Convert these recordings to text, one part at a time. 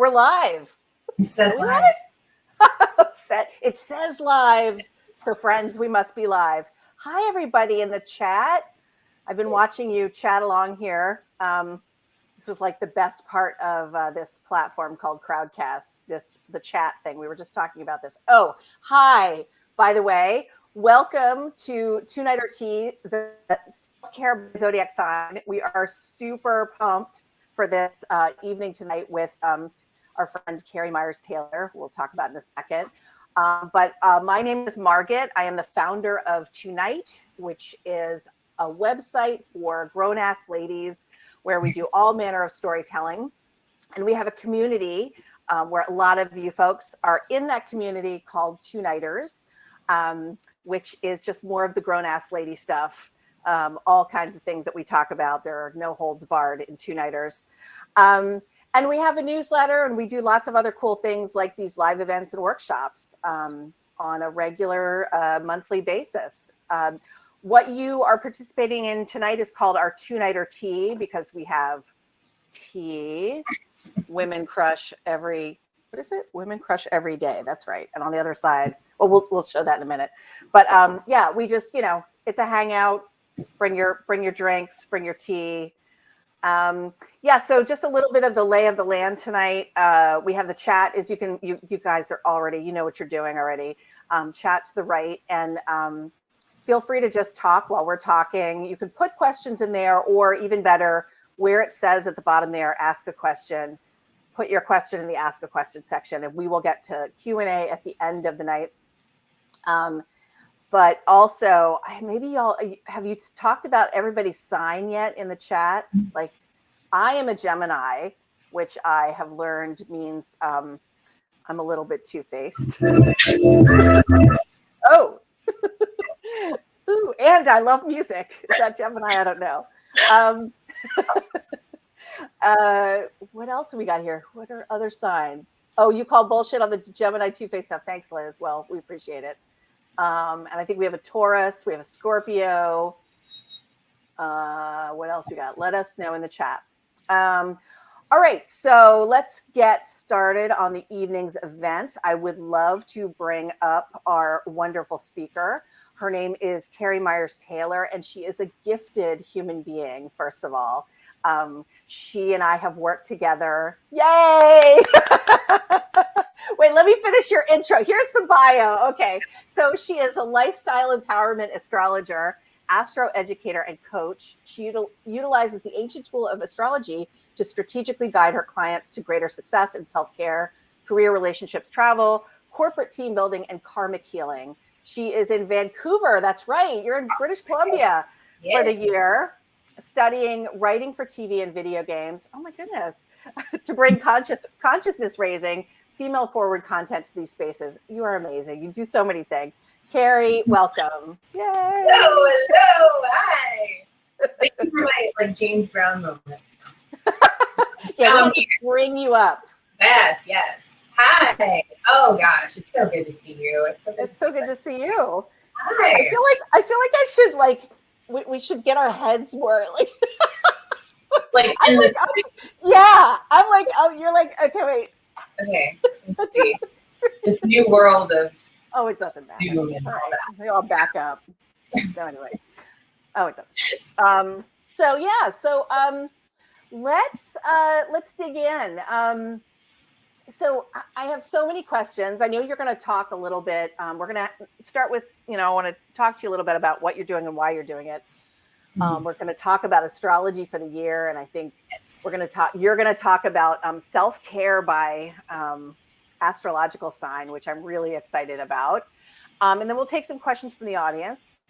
We're live. It says Are we live. live? It says live. So friends, we must be live. Hi, everybody in the chat. I've been watching you chat along here. This is like the best part of this platform called Crowdcast, the chat thing. We were just talking about this. Oh, hi, by the way. Welcome to TueNighter Tea, the self-care Zodiac sign. We are super pumped for this evening tonight with our friend Karrie Myers Taylor, who we'll talk about in a second. But my name is Margit. I am the founder of TueNight, which is a website for grown-ass ladies where we do all manner of storytelling. And we have a community where a lot of you folks are in that community called TueNighters, which is just more of the grown-ass lady stuff, all kinds of things that we talk about. There are no holds barred in TueNighters. And we have a newsletter, and we do lots of other cool things like these live events and workshops on a regular monthly basis. What you are participating in tonight is called our TueNighter Tea, because we have tea. Women crush every, what is it? Women crush every day. That's right. And on the other side, well, we'll show that in a minute. But yeah, we just, it's a hangout. Bring your drinks, bring your tea. Yeah, so just a little bit of the lay of the land tonight. We have the chat, as you guys are already, you know what you're doing already. Chat to the right, and feel free to just talk while we're talking. You can put questions in there, or even better, where it says at the bottom there, ask a question, put your question in the ask a question section, and we will get to Q&A at the end of the night. But also, maybe y'all, have you talked about everybody's sign yet in the chat? Like, I am a Gemini, which I have learned means I'm a little bit two-faced. Oh. Ooh, and I love music. Is that Gemini? I don't know. What else have we got here? What are other signs? Oh, you call bullshit on the Gemini two-faced stuff. Thanks, Liz. Well, we appreciate it. And I think we have a Taurus. We have a Scorpio. What else we got? Let us know in the chat. All right, so let's get started on the evening's events. I would love to bring up our wonderful speaker. Her name is Karrie Myers Taylor, and she is a gifted human being, first of all. She and I have worked together. Yay! Wait, let me finish your intro. Here's the bio. Okay, so she is a lifestyle empowerment astrologer, astro educator, and coach. She utilizes the ancient tool of astrology to strategically guide her clients to greater success in self-care, career, relationships, travel, corporate team building, and karmic healing. She is in Vancouver. That's right. You're in British Columbia for the year, studying writing for TV and video games. Oh my goodness. To bring consciousness raising, female forward content to these spaces. You are amazing. You do so many things. Karrie, welcome. Yay. Hello. Hi. Thank you for my James Brown moment. Yeah, we have to bring you up. Yes. Hi. Oh gosh, it's so good to see you. It's so good to see you. Hi. I feel like I should we should get our heads more like in this. Yeah, I'm like, oh, you're like, okay, wait. Okay, let's see. This new world of it doesn't matter. Zoom and all that. They all back up. No, anyway. Oh, it doesn't. So let's dig in. So I have so many questions. I know you're going to talk a little bit. We're going to start with, I want to talk to you a little bit about what you're doing and why you're doing it. We're going to talk about astrology for the year, and I think you're going to talk about self-care by astrological sign, which I'm really excited about. And then we'll take some questions from the audience.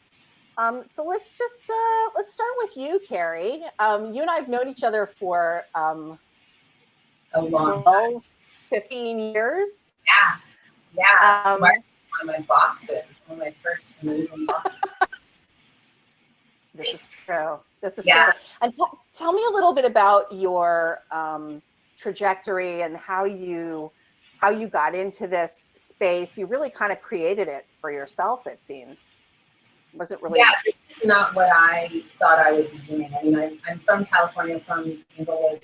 So let's start with you, Karrie. You and I have known each other for a long 12, 15 years. Yeah. One of my bosses, one of my first amazing bosses. This is true. True. And tell me a little bit about your trajectory and how you got into this space. You really kind of created it for yourself, it seems. Wasn't really. Yeah, this is not what I thought I would be doing. I mean, I'm from California, from Inglewood,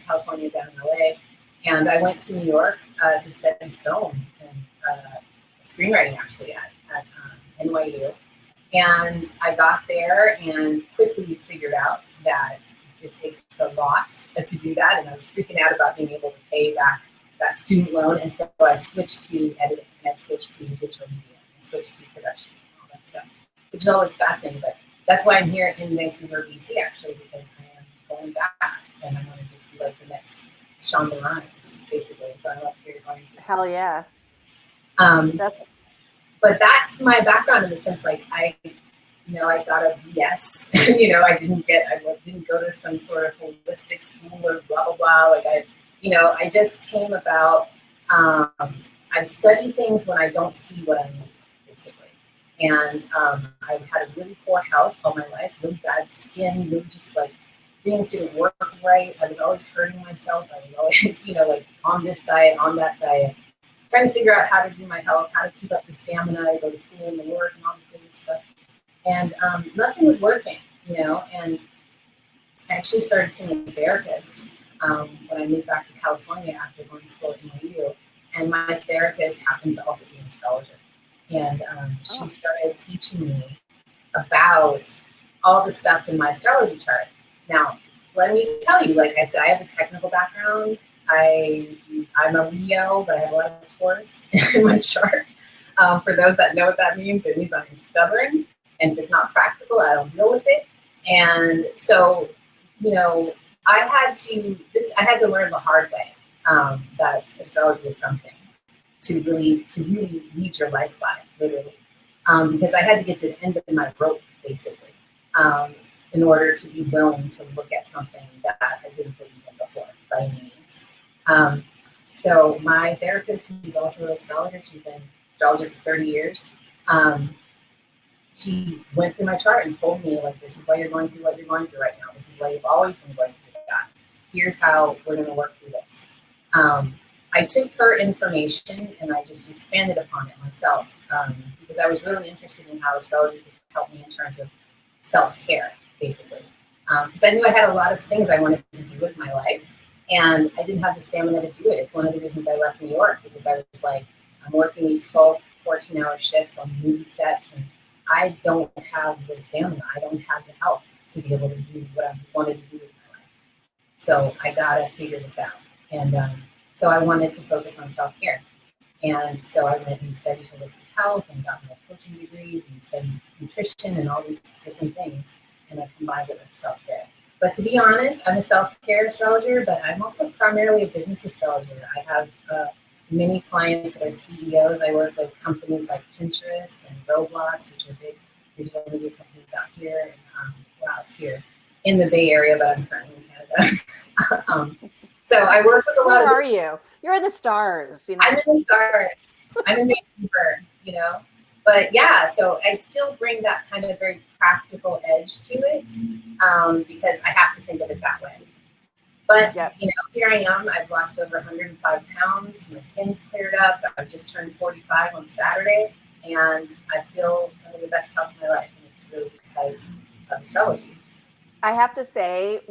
California, down in LA. And I went to New York to study film and screenwriting, actually, at NYU. And I got there and quickly figured out that it takes a lot to do that. And I was freaking out about being able to pay back that student loan. And so I switched to editing, and I switched to digital media, and switched to production and all that stuff, which is always fascinating. But that's why I'm here in Vancouver, BC, actually, because I am going back and I want to just be like the next Shonda Rhimes, basically. So I love hearing all these. Hell yeah. But that's my background in the sense, like, I got a BS. I didn't go to some sort of holistic school or blah, blah, blah. Like, I just came about, I study things when I don't see what I need, basically. And I had a really poor health all my life, really bad skin, really just like, things didn't work right. I was always hurting myself. I was always, like on this diet, on that diet, trying to figure out how to do my health, how to keep up the stamina, go to school and work and all the good stuff. And nothing was working, and I actually started seeing a therapist when I moved back to California after going to school at NYU. And my therapist happened to also be an astrologer. And she started teaching me about all the stuff in my astrology chart. Now, let me tell you, like I said, I have a technical background. I'm a Leo, but I have a lot of Taurus in my chart. For those that know what that means, it means I'm stubborn. And if it's not practical, I don't deal with it. And so, I had to learn the hard way that astrology is something to really lead your life by, literally. Because I had to get to the end of my rope, basically, in order to be willing to look at something that I didn't believe in before, by any means. So my therapist, who's also an astrologer, she's been an astrologer for 30 years, she went through my chart and told me, like, this is why you're going through what you're going through right now. This is why you've always been going through that. Here's how we're going to work through this. I took her information and I just expanded upon it myself because I was really interested in how astrology could help me in terms of self-care, basically. Because I knew I had a lot of things I wanted to do with my life, and I didn't have the stamina to do it. It's one of the reasons I left New York, because I was like, I'm working these 12, 14-hour shifts on movie sets, and I don't have the stamina. I don't have the health to be able to do what I wanted to do with my life. So I got to figure this out. And so I wanted to focus on self-care. And so I went and studied holistic health and got my coaching degree and studied nutrition and all these different things. And I combined it with self-care. But to be honest, I'm a self-care astrologer, but I'm also primarily a business astrologer. I have many clients that are CEOs. I work with companies like Pinterest and Roblox, which are big digital media companies out here, here in the Bay Area, but I'm currently in Canada. So I work with a lot of. Where are you? You're in the stars. I'm in the stars. I'm in Vancouver. But yeah, so I still bring that kind of very practical edge to it because I have to think of it that way. But, here I am. I've lost over 105 pounds. My skin's cleared up. I've just turned 45 on Saturday, and I feel I'm in the best health of my life, and it's really because of astrology. I have to say,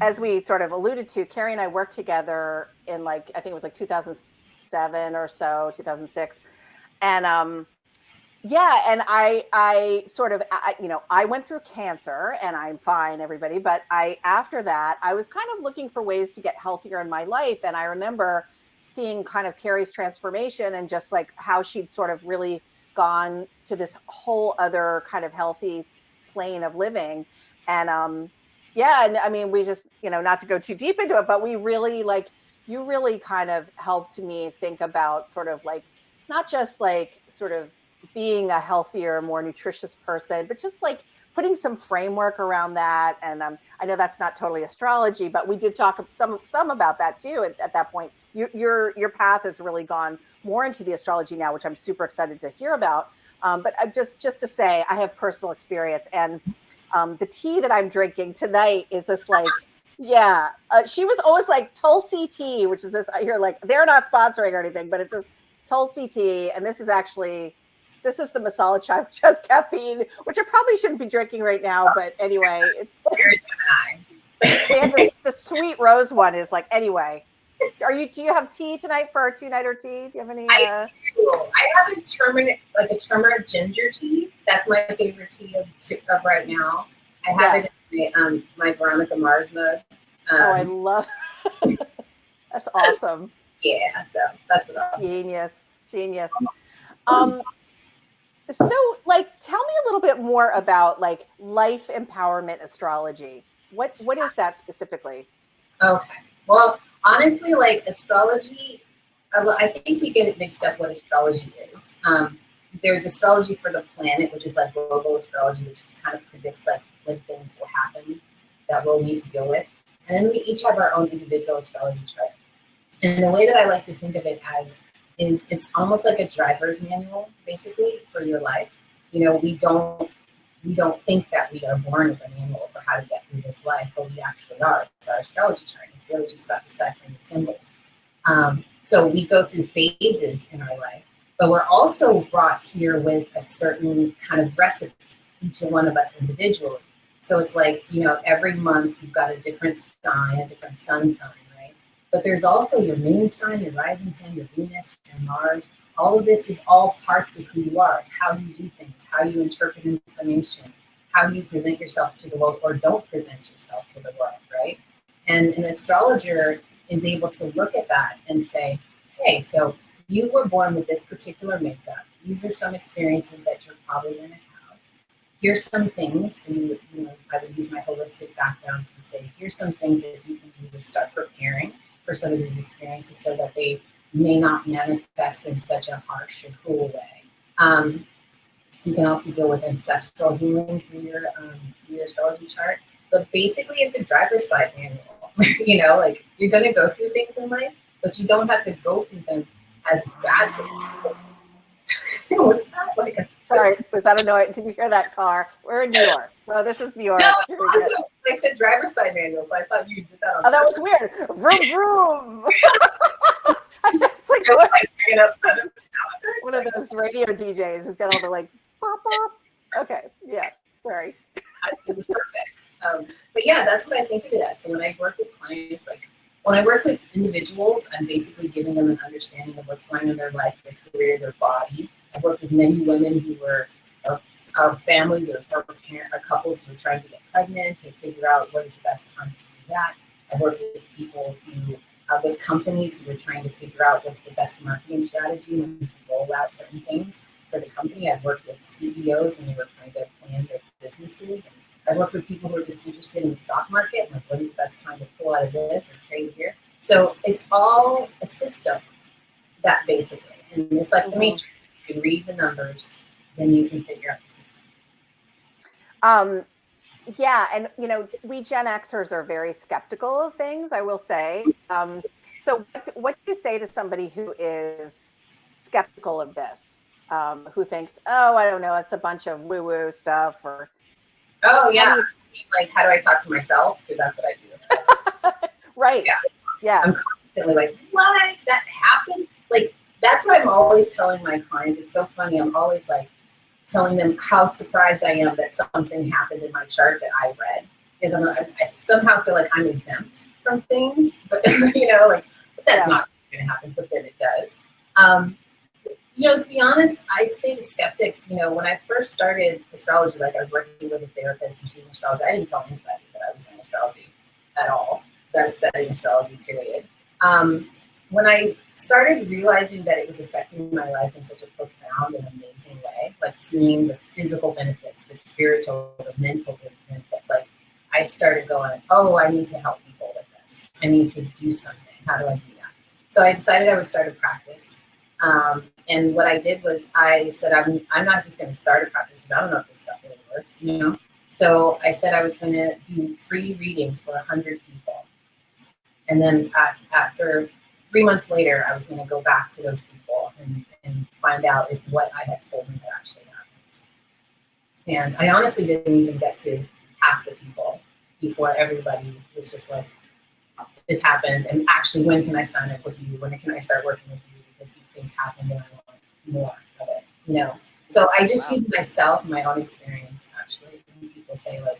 as we sort of alluded to, Karrie and I worked together in I think it was 2007 or so, 2006. And and I sort of, I went through cancer and I'm fine, everybody. But after that, I was kind of looking for ways to get healthier in my life. And I remember seeing kind of Karrie's transformation and just like how she'd sort of really gone to this whole other kind of healthy plane of living. And and I mean, we just, not to go too deep into it, but we really you really kind of helped me think about sort of not just sort of being a healthier, more nutritious person, but just putting some framework around that. And I know that's not totally astrology, but we did talk some about that too. At that point, your path has really gone more into the astrology now, which I'm super excited to hear about. But just to say, I have personal experience, and the tea that I'm drinking tonight is this she was always Tulsi tea, which is this. You're they're not sponsoring or anything, but it's this Tulsi tea, and this is the masala chai, which has caffeine, which I probably shouldn't be drinking right now. But anyway, it's You're a Gemini. They have the sweet rose one is like, anyway. Do you have tea tonight for our TueNighter tea? Do you have any? I do. I have a turmeric ginger tea. That's my favorite tea of right now. I have it in my Veronica Mars mug. I love. That's awesome. Yeah, so that's what I'm Genius. So, like, tell me a little bit more about like life empowerment astrology. What is that specifically? Okay. Well, honestly, like astrology, I think we get it mixed up what astrology is. There's astrology for the planet, which is like global astrology, which just kind of predicts like when things will happen that we'll need to deal with. And then we each have our own individual astrology chart. And the way that I like to think of it as is it's almost like a driver's manual, basically, for your life. You know, we don't think that we are born with a manual for how to get through this life, but we actually are. It's our astrology chart. It's really just about deciphering the symbols. So we go through phases in our life, but we're also brought here with a certain kind of recipe, each one of us individually. So it's like, you know, every month you've got a different sign, a different sun sign, right? But there's also your moon sign, your rising sign, your Venus, your Mars. All of this is all parts of who you are. It's how you do things, how you interpret information, how you present yourself to the world or don't present yourself to the world, right? And an astrologer is able to look at that and say, hey, so you were born with this particular makeup. These are some experiences that you're probably going to have. Here's some things, and I would use my holistic background to say, here's some things that you can do to start preparing for some of these experiences so that they may not manifest in such a harsh and cruel way. You can also deal with ancestral healing through your astrology chart. But basically, it's a driver's side manual. You know, like you're going to go through things in life, but you don't have to go through them as badly. Was that like a... Sorry, was that annoying? Did you hear that car? We're in New York. No, this is New York. No, also, I said driver's side manual, so I thought you did that on that was weird. Vroom, vroom. It's like one of those radio DJs who's got all the like, pop, pop. Okay, yeah, sorry. It was perfect. But yeah, that's what I think of it as. So when I work with clients, like when I work with individuals, I'm basically giving them an understanding of what's going on in their life, their career, their body. I've worked with many women who were families or couples who are trying to get pregnant and figure out what is the best time to do that. I've worked with people who, with companies who are trying to figure out what's the best marketing strategy when to roll out certain things for the company. I've worked with CEOs when they were trying to plan their businesses. And I've worked with people who are just interested in the stock market, like what is the best time to pull out of this or trade here. So it's all a system that basically, and it's like the matrix. You can read the numbers, then you can figure out the system. Yeah, and we Gen Xers are very skeptical of things, I will say. So what do you say to somebody who is skeptical of this, who thinks, oh, I don't know, it's a bunch of woo-woo stuff, or oh yeah, like how do I talk to myself? Because that's what I do. Right. Yeah. I'm constantly like, what? That happened? Like that's what I'm always telling my clients. It's so funny. I'm always like telling them how surprised I am that something happened in my chart that I read. Because I somehow feel like I'm exempt from things, but but that's not going to happen. But then it does. To be honest, I'd say the skeptics. When I first started astrology, like I was working with a therapist and she was an astrologer. I didn't tell anybody that I was in astrology at all. That I was studying astrology. Period. When I started realizing that it was affecting my life in such a profound and amazing way, like seeing the physical benefits, the spiritual, the mental benefits, like I started going, oh, I need to help people with this. I need to do something. How do I do that? So I decided I would start a practice. And what I did was I said, I'm not just going to start a practice because I don't know if this stuff really works, So I said I was going to do free readings for 100 people. And then after 3 months later, I was going to go back to those people and find out if what I had told them had actually happened. And I honestly didn't even get to half the people before everybody was just like, this happened. And actually, when can I sign up with you? When can I start working with you? Because these things happened and I want more of it, So I just use myself, my own experience, actually. When people say, like,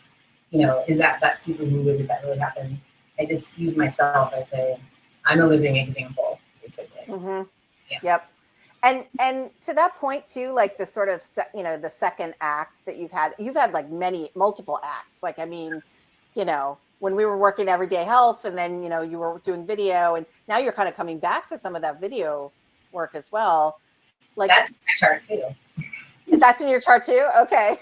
is that super woo-woo? Did that really happen? I just use myself. I say, I'm a living example, basically. Mm-hmm. Yeah. Yep. And to that point too, like the sort of, the second act that you've had like multiple acts. Like, I mean, when we were working Everyday Health and then, you were doing video and now you're kind of coming back to some of that video work as well. Like that's my chart too. That's in your chart too? Okay.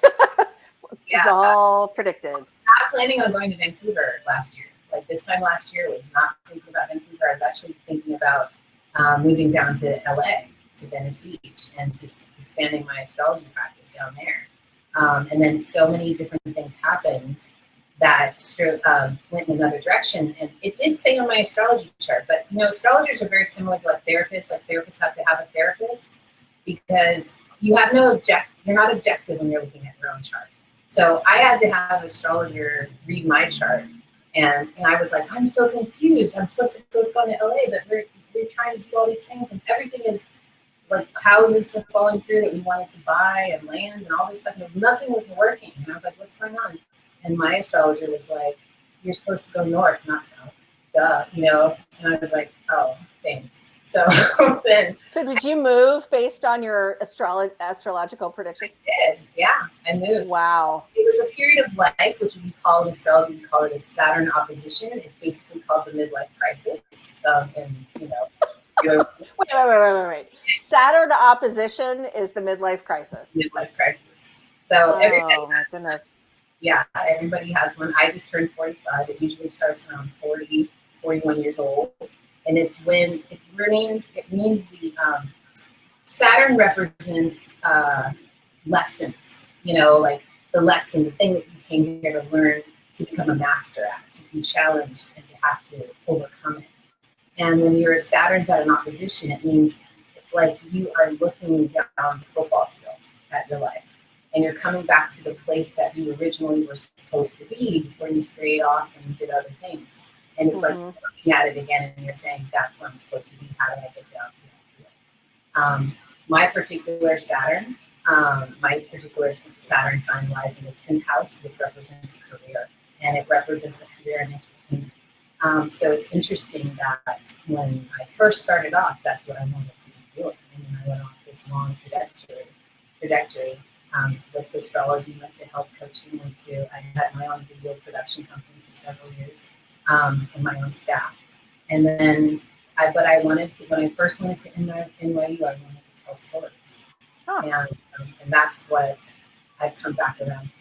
It's all predicted. Not planning on going to Vancouver last year. Like this time last year was not thinking about Vancouver. I was actually thinking about moving down to LA, to Venice Beach, and just expanding my astrology practice down there. And then so many different things happened that went in another direction. And it did say on my astrology chart, but astrologers are very similar to like therapists. Like therapists have to have a therapist because you have you're not objective when you're looking at your own chart. So I had to have an astrologer read my chart. And I was like, I'm so confused. I'm supposed to go to LA, but we're trying to do all these things and everything is like houses were falling through that we wanted to buy and land and all this stuff. And nothing was working. And I was like, what's going on? And my astrologer was like, you're supposed to go north, not south. Duh, And I was like, oh, thanks. So then. So did you move based on your astrological prediction? I did. Yeah, I moved. Wow. It was a period of life, which we call in astrology, we call it a Saturn opposition. It's basically called the midlife crisis. Wait. Saturn opposition is the midlife crisis. Midlife crisis. So my goodness. Yeah, everybody has one. I just turned 45. It usually starts around 40, 41 years old. And it's when it means the Saturn represents lessons, like the lesson, the thing that you came here to learn, to become a master at, to be challenged and to have to overcome it. And when Saturn's at an opposition, it means it's like you are looking down the football field at your life. And you're coming back to the place that you originally were supposed to be before you strayed off and did other things. And it's like looking at it again and you're saying, that's what I'm supposed to be. How do I get down to that? My particular Saturn sign lies in the 10th house, which represents career. And it represents a career in entertainment. So it's interesting that when I first started off, that's what I wanted to be doing. And then I went off this long trajectory. Went to astrology, went to health coaching, I had my own video production company for several years, and my own staff. And then, when I first went to NYU, I wanted to tell stories. And that's what I've come back around to.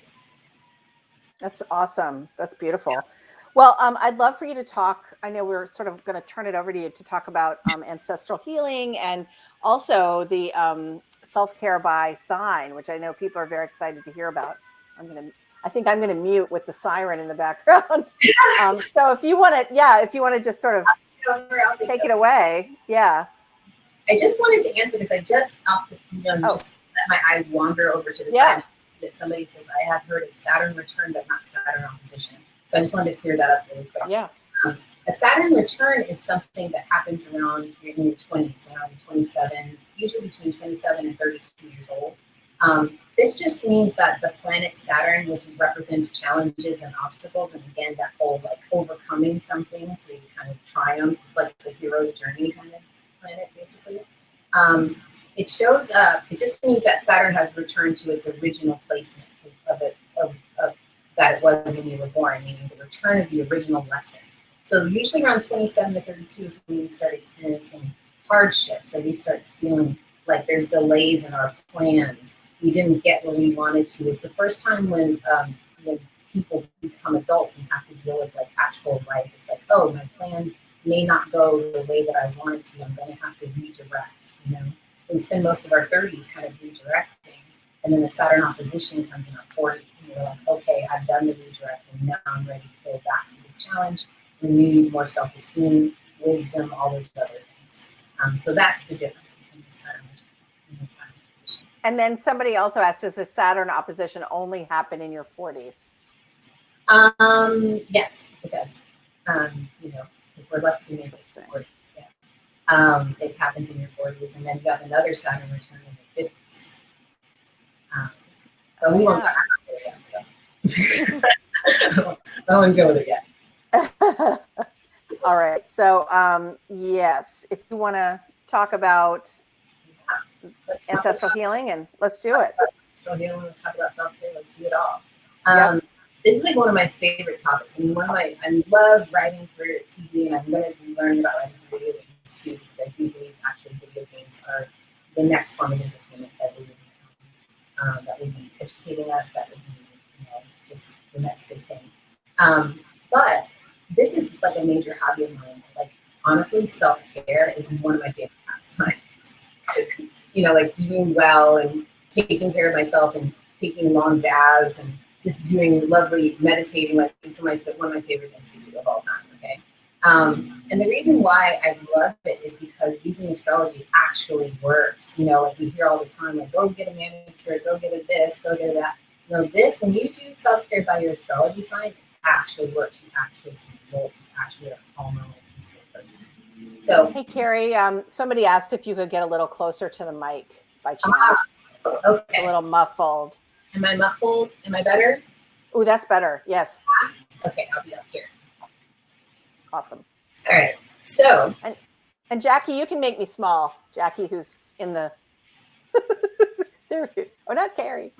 That's awesome. That's beautiful. Well, I'd love for you to talk. I know we're sort of going to turn it over to you to talk about ancestral healing and also the self-care by sign, which I know people are very excited to hear about. I think I'm going to mute with the siren in the background. So if you want to just sort of take it away. Yeah. I just wanted to answer because I just just let my eyes wander over to the side that somebody says, I have heard of Saturn Returned, but not Saturn Opposition. So I just wanted to clear that up really quick. Yeah. A Saturn return is something that happens around in your 20s, around 27, usually between 27 and 32 years old. This just means that the planet Saturn, which represents challenges and obstacles, and again, that whole like overcoming something to kind of triumph, it's like the hero's journey kind of planet, basically. It shows up, it just means that Saturn has returned to its original placement of that it was when you were born, meaning the return of the original lesson. So usually around 27 to 32 is when we start experiencing hardship. So we start feeling like there's delays in our plans. We didn't get where we wanted to. It's the first time when people become adults and have to deal with like actual life. It's like, oh, my plans may not go the way that I wanted to. I'm going to have to redirect. We spend most of our 30s kind of redirecting. And then the Saturn opposition comes in our 40s. And we're like, okay, I've done the redirecting. Now I'm ready to go back to this challenge. Renewed, more self-esteem, wisdom, all those other things. So that's the difference between the Saturn and the Saturn opposition. And then somebody also asked, does the Saturn opposition only happen in your 40s? Yes, it does. If we're lucky to make it 40, it happens in your 40s, and then you have another Saturn return in your 50s. But we won't talk about that yet. So. I don't go with it yet. All right. So, yes, if you want to talk about ancestral healing, and let's do it. Ancestral healing. Let's talk about self-care. Let's do it all. Yep. This is like one of my favorite topics, and I love writing for TV, and I'm going to be learning about writing for video games too, because I do believe actually video games are the next form of entertainment that would be educating us. That would be, just the next big thing. But this is like a major hobby of mine. Like, honestly, self-care is one of my favorite pastimes. Like eating well and taking care of myself and taking long baths and just doing lovely meditating. Like, it's one of my favorite things to do of all time. Okay. And the reason why I love it is because using astrology actually works. Like we hear all the time, like, go get a manicure, go get a this, go get a that. When you do self-care by your astrology sign, it actually works. You actually see results. You actually are a hormonal peaceful person. So, hey, Karrie, somebody asked if you could get a little closer to the mic by chance. Okay. It's a little muffled. Am I muffled? Am I better? Oh, that's better. Yes. Okay, I'll be up here. Awesome. All right. So, and Jackie, you can make me small. Jackie, who's in the there. Oh, not Karrie.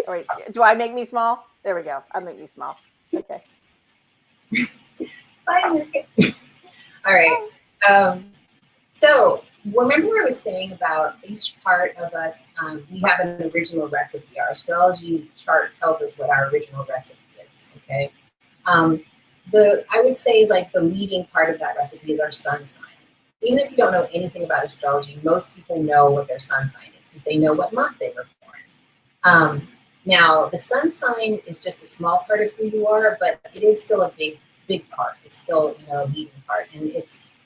Wait, do I make me small? There we go. I'll make me small. Okay. Bye. All right. So remember what I was saying about each part of us, we have an original recipe. Our astrology chart tells us what our original recipe is, okay? I would say like the leading part of that recipe is our sun sign. Even if you don't know anything about astrology, most people know what their sun sign is because they know what month they were born. Now, the sun sign is just a small part of who you are, but it is still a big part. It's still, a leading part, and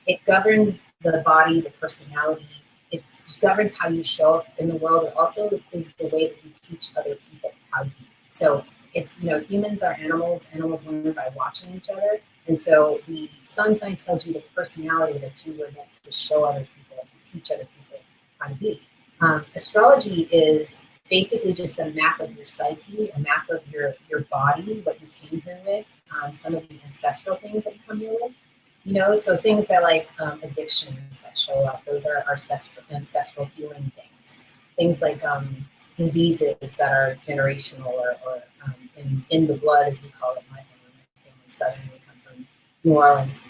it governs the body, the personality. It governs how you show up in the world. It also is the way that you teach other people how to be. So it's, humans are animals. Animals learn by watching each other. And so the sun sign tells you the personality that you were meant to show other people, to teach other people how to be. Astrology is basically just a map of your psyche, a map of your body, what you came here with, some of the ancestral things that you come here with. So things that like addictions that show up, those are our ancestral healing things. Things like diseases that are generational or in the blood, as we call it. My family is Southern, we come from New Orleans.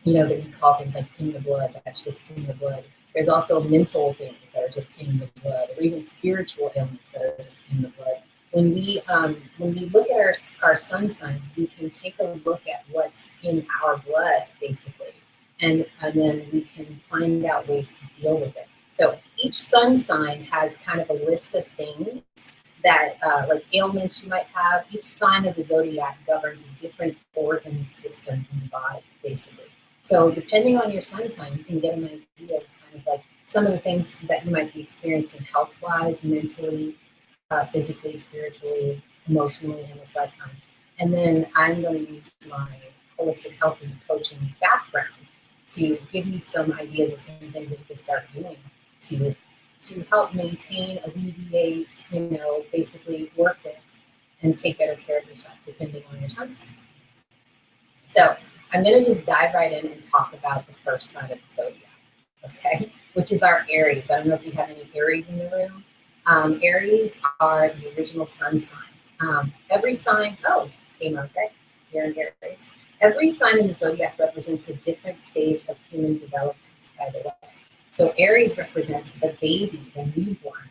That we call things like in the blood, that's just in the blood. There's also mental things that are just in the blood, or even spiritual ailments that are just in the blood. When we look at our sun signs, we can take a look at what's in our blood, basically, and then we can find out ways to deal with it. So each sun sign has kind of a list of things that, like ailments you might have. Each sign of the zodiac governs a different organ system in the body, basically. So depending on your sun sign, you can get an idea of kind of like some of the things that you might be experiencing health-wise, mentally, physically, spiritually, emotionally in this lifetime. And then I'm going to use my holistic health and coaching background to give you some ideas of some things that you can start doing to help maintain, alleviate, basically work with and take better care of yourself depending on your sun sign. So I'm going to just dive right in and talk about the first sign of the zodiac, okay, which is our Aries. I don't know if you have any Aries in the room. Aries are the original sun sign. Every sign, hey Margit, you're in Aries. Every sign in the zodiac represents a different stage of human development, by the way. So Aries represents the baby, the newborn,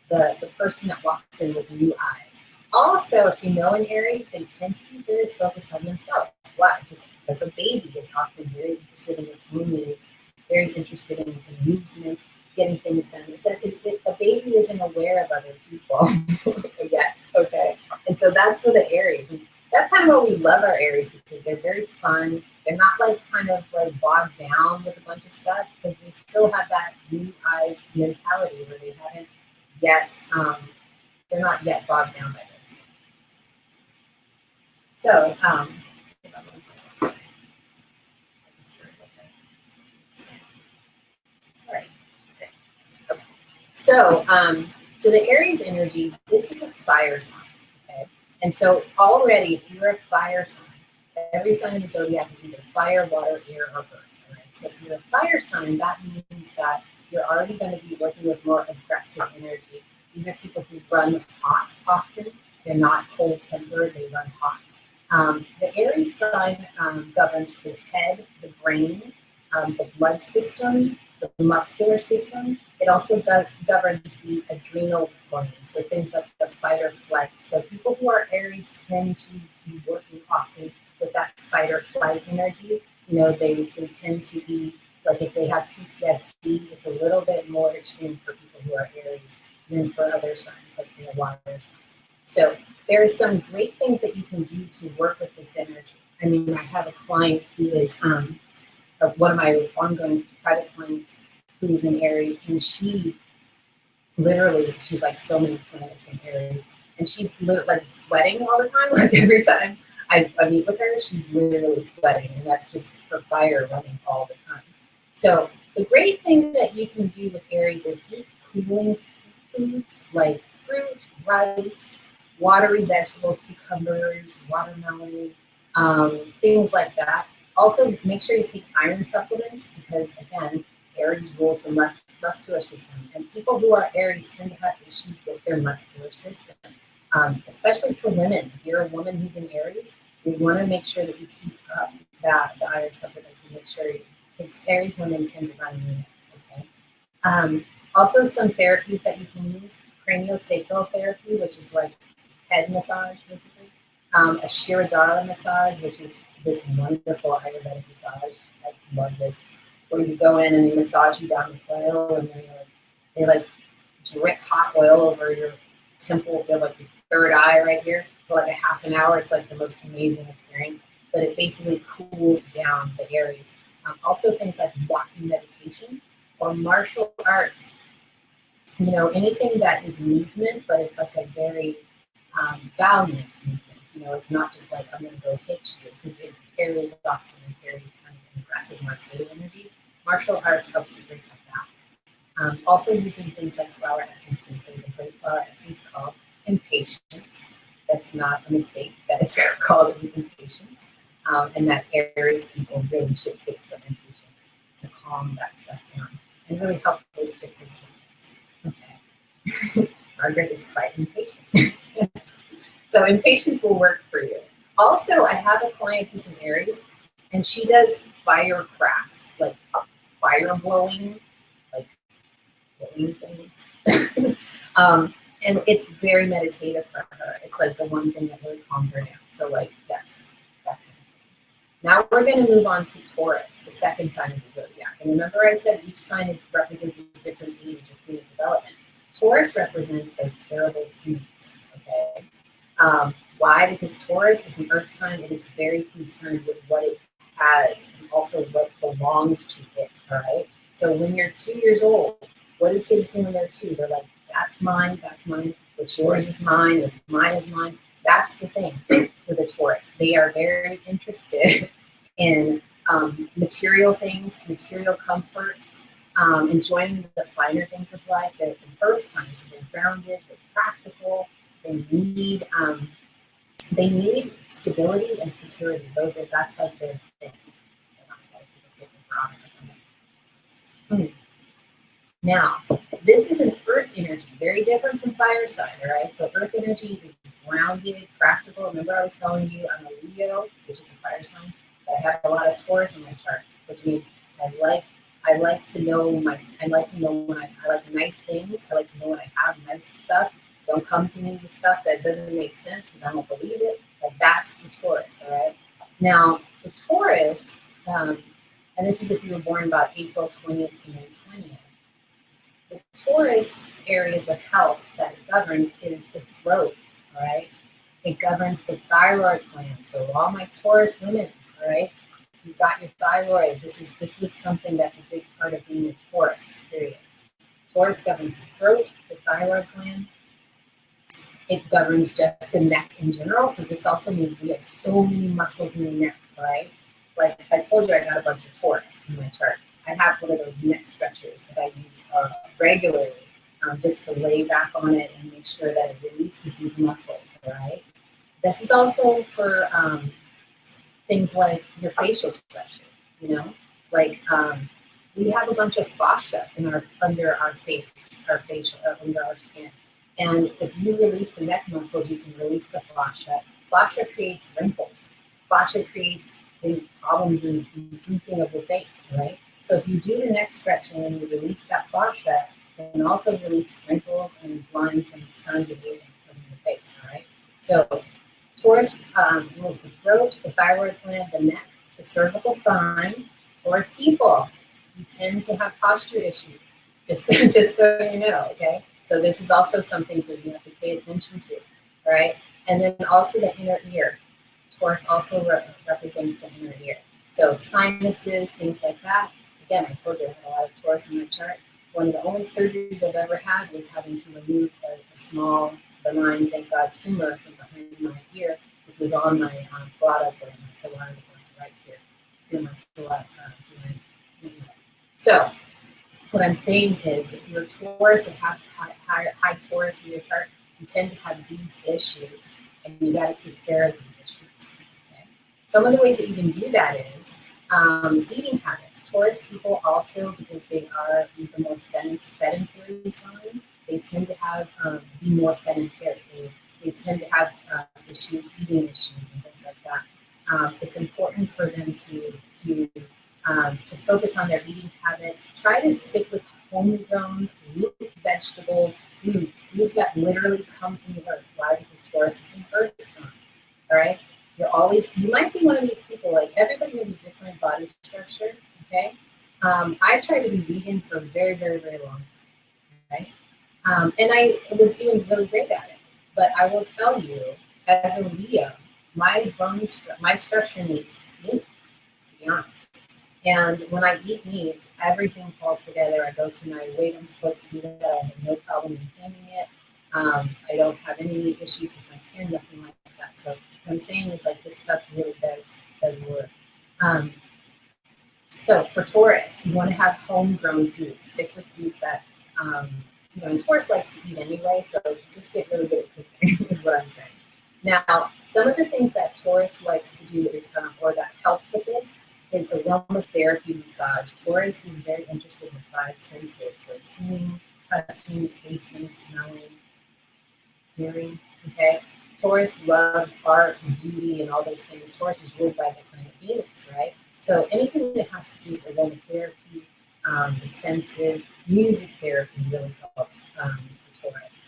the person that walks in with new eyes. Also, if you know in Aries, they tend to be very focused on themselves. Why? Just because a baby is often very interested in its own needs, very interested in movement, getting things done. A baby isn't aware of other people yet, okay? And so that's for the Aries. And that's kind of what we love our Aries, because they're very fun. They're not like kind of like bogged down with a bunch of stuff, because they still have that new eyes mentality where they haven't yet, they're not yet bogged down by those things. So, all right. Okay. So the Aries energy, this is a fire sign, okay? And so already, if you're a fire sign, every sign in the zodiac is either fire, water, air, or earth. All right? So if you're a fire sign, that means that you're already going to be working with more aggressive energy. These are people who run hot often. They're not cold-tempered, they run hot. The Aries sign governs the head, the brain, the blood system, the muscular system. It also governs the adrenal glands, so things like the fight or flight. So people who are Aries tend to be working often with that fight or flight energy. You know, they tend to be, like if they have PTSD, it's a little bit more extreme for people who are Aries than for other signs, like say a water sign. So there are some great things that you can do to work with this energy. I mean, I have a client who is one of my ongoing private clients who is in Aries, and she literally, she's like so many planets in Aries, and she's literally like sweating all the time. Like every time I meet with her, she's literally sweating, and that's just her fire running all the time. So the great thing that you can do with Aries is eat cooling foods like fruit, rice, watery vegetables, cucumbers, watermelon, things like that. Also, make sure you take iron supplements because, again, Aries rules the muscular system. And people who are Aries tend to have issues with their muscular system, especially for women. If you're a woman who's in Aries, you want to make sure that you keep up the iron supplements and make sure, because Aries women tend to run lean. Okay. Also, some therapies that you can use: craniosacral therapy, which is like head massage, basically. A Shirodara massage, which is this wonderful Ayurvedic massage. I love this, where you go in and they massage you down with oil, and they drip hot oil over your temple, like your third eye right here, for like a half an hour. It's like the most amazing experience, but it basically cools down the Aries. Also, things like walking meditation or martial arts. You know, anything that is movement, but it's like a very valiant movement. You know, it's not just like I'm going to go hit you, because Aries is often a very kind of aggressive martial energy. Martial arts helps you break up that. Also using things like flower essences. There's a great flower essence called Impatience. That's not a mistake. That it's called Impatience. And that Aries people really should take some impatience to calm that stuff down and really help those different systems. Okay. Margaret is quite impatient. Yes. So impatience will work for you. Also, I have a client who's in Aries, and she does fire crafts, like fire blowing, like blowing things. And it's very meditative for her. It's like the one thing that really calms her down. So like, yes, that kind of thing. Now we're going to move on to Taurus, the second sign of the zodiac. And remember I said each sign represents a different age of human development. Taurus represents those terrible twos, okay? Why? Because Taurus is an earth sign. It is very concerned with what it has and also what belongs to it, all right? So when you're 2 years old, what do kids do when they're 2? They're like, that's mine, what's yours is mine, what's mine is mine. That's the thing with a Taurus. They are very interested in material things, material comforts, enjoying the finer things of life. They're earth signs, so they're grounded, they're practical, they need stability and security. That's like their thing. Now, this is an earth energy, very different from fire sign, all right? So earth energy is grounded, practical. Remember I was telling you I'm a Leo, which is a fire sign, but I have a lot of Taurus in my chart, which means I like to know when I like nice things. I like to know when I have nice stuff. Don't come to me with stuff that doesn't make sense because I don't believe it. Like that's the Taurus, all right? Now, the Taurus, and this is if you were born about April 20th to May 20th, the Taurus areas of health that it governs is the throat, all right? It governs the thyroid gland. So all my Taurus women, all right? You've got your thyroid. This was something that's a big part of being a Taurus, period. Taurus governs the throat, the thyroid gland. It governs just the neck in general. So this also means we have so many muscles in the neck, right? Like I told you, I got a bunch of Taurus in my chart. I have one of those neck stretchers that I use regularly just to lay back on it and make sure that it releases these muscles, all right? This is also for things like your facial structure, you know, like we have a bunch of fascia under our face, our facial, under our skin. And if you release the neck muscles, you can release the fascia. Fascia creates wrinkles. Fascia creates problems in drooping of the face, right? So if you do the neck stretching and you release that fascia, you can also release wrinkles and lines and signs of aging from your face, all right? So Taurus rules the throat, the thyroid gland, the neck, the cervical spine. Taurus people, you tend to have posture issues, just so you know, okay? So this is also something that you have to pay attention to, all right? And then also the inner ear. Taurus also represents the inner ear. So sinuses, things like that. Again, I told you I had a lot of Taurus in my chart. One of the only surgeries I've ever had was having to remove a small, benign, thank God, tumor from behind my ear, which was on my bladder gland, my salivary gland right here, through my saliva. So what I'm saying is, if you're a Taurus and have high Taurus in your chart, you tend to have these issues, and you got to take care of these issues. Okay? Some of the ways that you can do that is eating habits. Taurus people also, because they are the most sedentary sign, they tend to have be more sedentary. They tend to have eating issues, and things like that. It's important for them to focus on their eating habits. Try to stick with homegrown root vegetables, foods that literally come from the earth. Why? Because Taurus is an earth sign. All right. You might be one of these people, like everybody has a different body structure. Okay. I tried to be vegan for a very, very, very long time. Right. And I was doing really great at it. But I will tell you, as a Leo, my structure needs meat, to be honest. And when I eat meat, everything falls together. I go to my weight I'm supposed to be at. I have no problem maintaining it. I don't have any issues with my skin, nothing like that. So what I'm saying is, like, this stuff really does work. So for Taurus, you want to have homegrown foods. Stick with foods that, and Taurus likes to eat anyway, so just get really good at cooking is what I'm saying. Now, some of the things that Taurus likes to do is, or that helps with this, is aromatherapy massage. Taurus is very interested in the 5 senses, so seeing, touching, tasting, smelling, hearing, okay? Taurus loves art and beauty and all those things. Taurus is ruled by the planet Venus, right? So anything that has to do with aromatherapy, the senses, music therapy really helps for Taurus.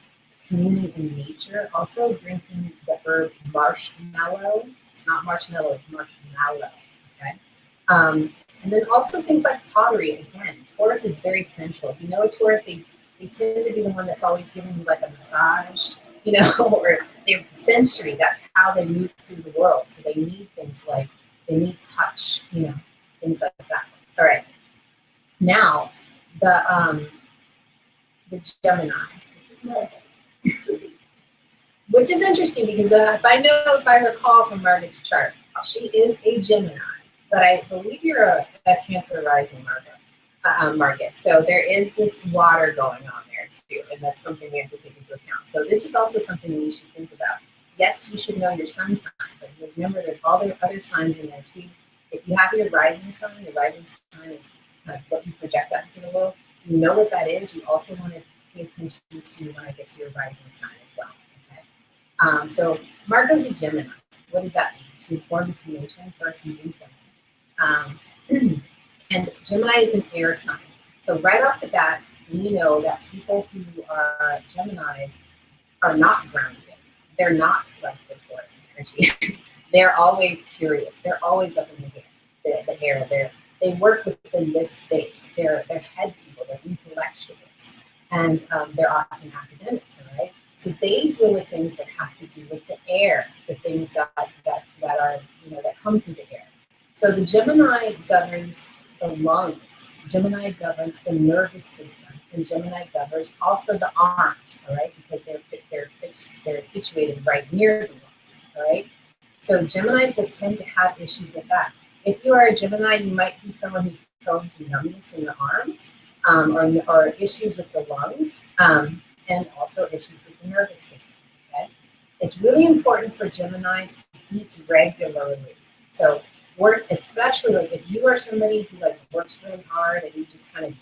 Communing in nature, also drinking the herb marshmallow. It's not marshmallow, it's marshmallow, okay? And then also things like pottery. Again, Taurus is very sensual. If you know a Taurus, they tend to be the one that's always giving you like a massage, or they're sensory. That's how they move through the world. So they need things like, they need touch, things like that. All right. Now, the Gemini, which is interesting because if I recall from Margit's chart, she is a Gemini. But I believe you're a Cancer rising, Margit. So there is this water going on there too, and that's something we have to take into account. So this is also something we should think about. Yes, you should know your sun sign, but remember there's all the other signs in there too. If you have your rising sign is kind of what you project out into the world. You know what that is. You also want to pay attention to when I get to your rising sign as well. Okay. So Margot's a Gemini. What does that mean? She was born between May 21st and June 20th. And Gemini is an air sign. So right off the bat, we know that people who are Geminis are not grounded. They're not like the Taurus energy. They're always curious. They're always up in the air. They work within this space. They're head people. They're intellectuals, and they're often academics. All right. So they deal with things that have to do with the air, the things that are that come through the air. So the Gemini governs the lungs. Gemini governs the nervous system, and Gemini governs also the arms. All right, because they're situated right near the lungs. All right. So Geminis will tend to have issues with that. If you are a Gemini, you might be someone who's prone to numbness in the arms, or issues with the lungs, and also issues with the nervous system. Okay. It's really important for Geminis to eat regularly. So work, especially like if you are somebody who like works really hard and you just kind of,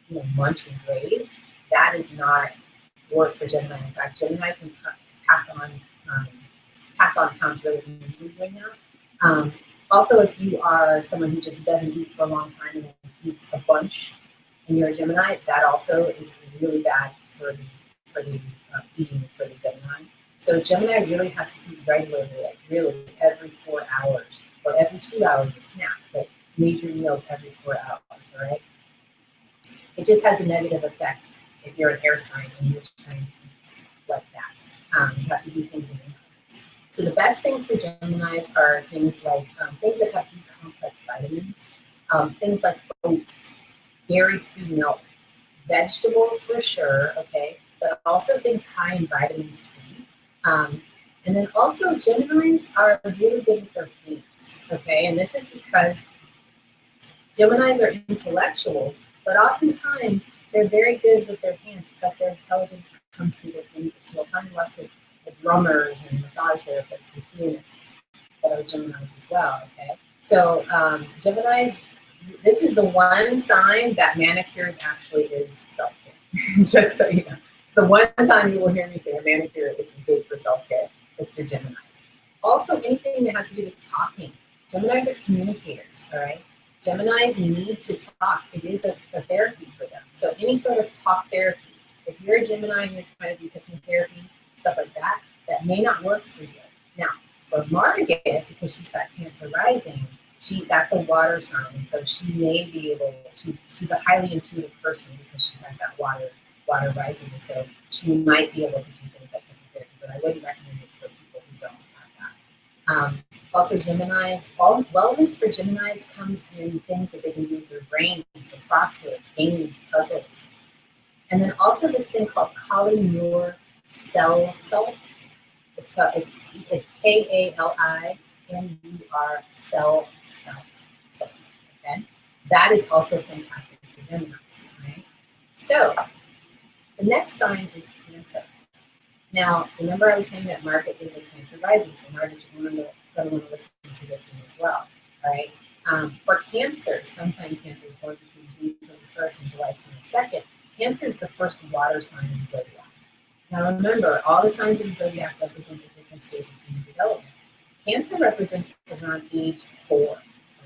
you know, munch and graze, that is not work for Gemini. In fact, Gemini can pack on pounds really easily right now. Also, if you are someone who just doesn't eat for a long time and eats a bunch, and you're a Gemini, that also is really bad for the eating for the Gemini. So Gemini really has to eat regularly, like really every 4 hours or every 2 hours a snack, but major meals every 4 hours. All right. It just has a negative effect if you're an air sign and you're trying to eat like that. You have to do things in increments. So the best things for Geminis are things like things that have B-complex vitamins, things like oats, dairy-free milk, vegetables for sure, okay, but also things high in vitamin C. And then also Geminis are really good with their hands, okay, and this is because Geminis are intellectuals, but oftentimes they're very good with their hands. It's like their intelligence comes through their fingers. So you'll find lots of drummers and massage therapists and pianists that are Geminis as well, okay? So Geminis, this is the one sign that manicures actually is self-care, just so you know. It's the one time you will hear me say a manicure is good for self-care, is for Geminis. Also, anything that has to do with talking. Geminis are communicators, all right? Geminis need to talk. It is a therapy for them. So any sort of talk therapy, if you're a Gemini and you're trying to do hypnotherapy, stuff like that, that may not work for you. Now, for Margit, because she's got Cancer rising, that's a water sign. So she may be able to, she's a highly intuitive person because she has that water rising. So she might be able to do things like hypnotherapy, but I wouldn't recommend it for people who don't have that. Also, Geminis, all wellness for Geminis comes in things that they can do with their brain, so crosswords, games, puzzles. And then also this thing called Karrie Myers Taylor salt. It's Kalimer salt. Okay, that is also fantastic for Geminis. Right. So the next sign is Cancer. Now, remember I was saying that Margit is a Cancer rising, so Margit, you're going to want to listen to this one as well. All right. For Cancer, sun sign Cancer is born between June 21st and July 22nd. Cancer is the first water sign in the zodiac. Now remember, all the signs in the zodiac represent a different stage of human development. Cancer represents around age 4,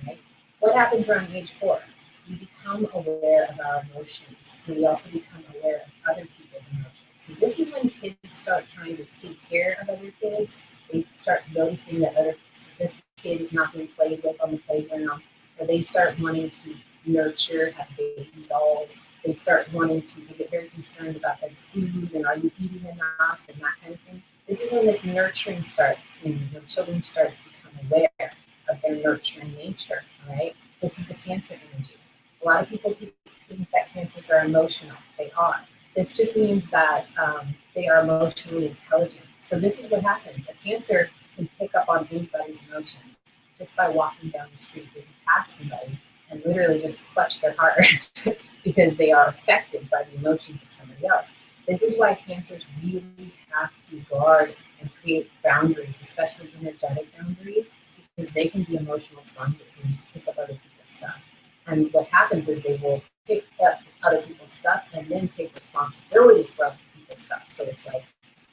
right? What happens around age 4? We become aware of our emotions, and we also become aware of other people's emotions. So this is when kids start trying to take care of other kids. They start noticing that this kid is not being played with on the playground, or they start wanting to nurture, have baby dolls. They start wanting to get very concerned about their food and are you eating enough and that kind of thing. This is when this nurturing starts, and the children start to become aware of their nurturing nature, all right? This is the Cancer energy. A lot of people think that Cancers are emotional. They are. This just means that they are emotionally intelligent. So this is what happens. A Cancer can pick up on anybody's emotions just by walking down the street. They can pass somebody and literally just clutch their heart because they are affected by the emotions of somebody else. This is why Cancers really have to guard and create boundaries, especially energetic boundaries, because they can be emotional sponges and just pick up other people's stuff. And what happens is they will pick up other people's stuff and then take responsibility for other people's stuff. So it's like,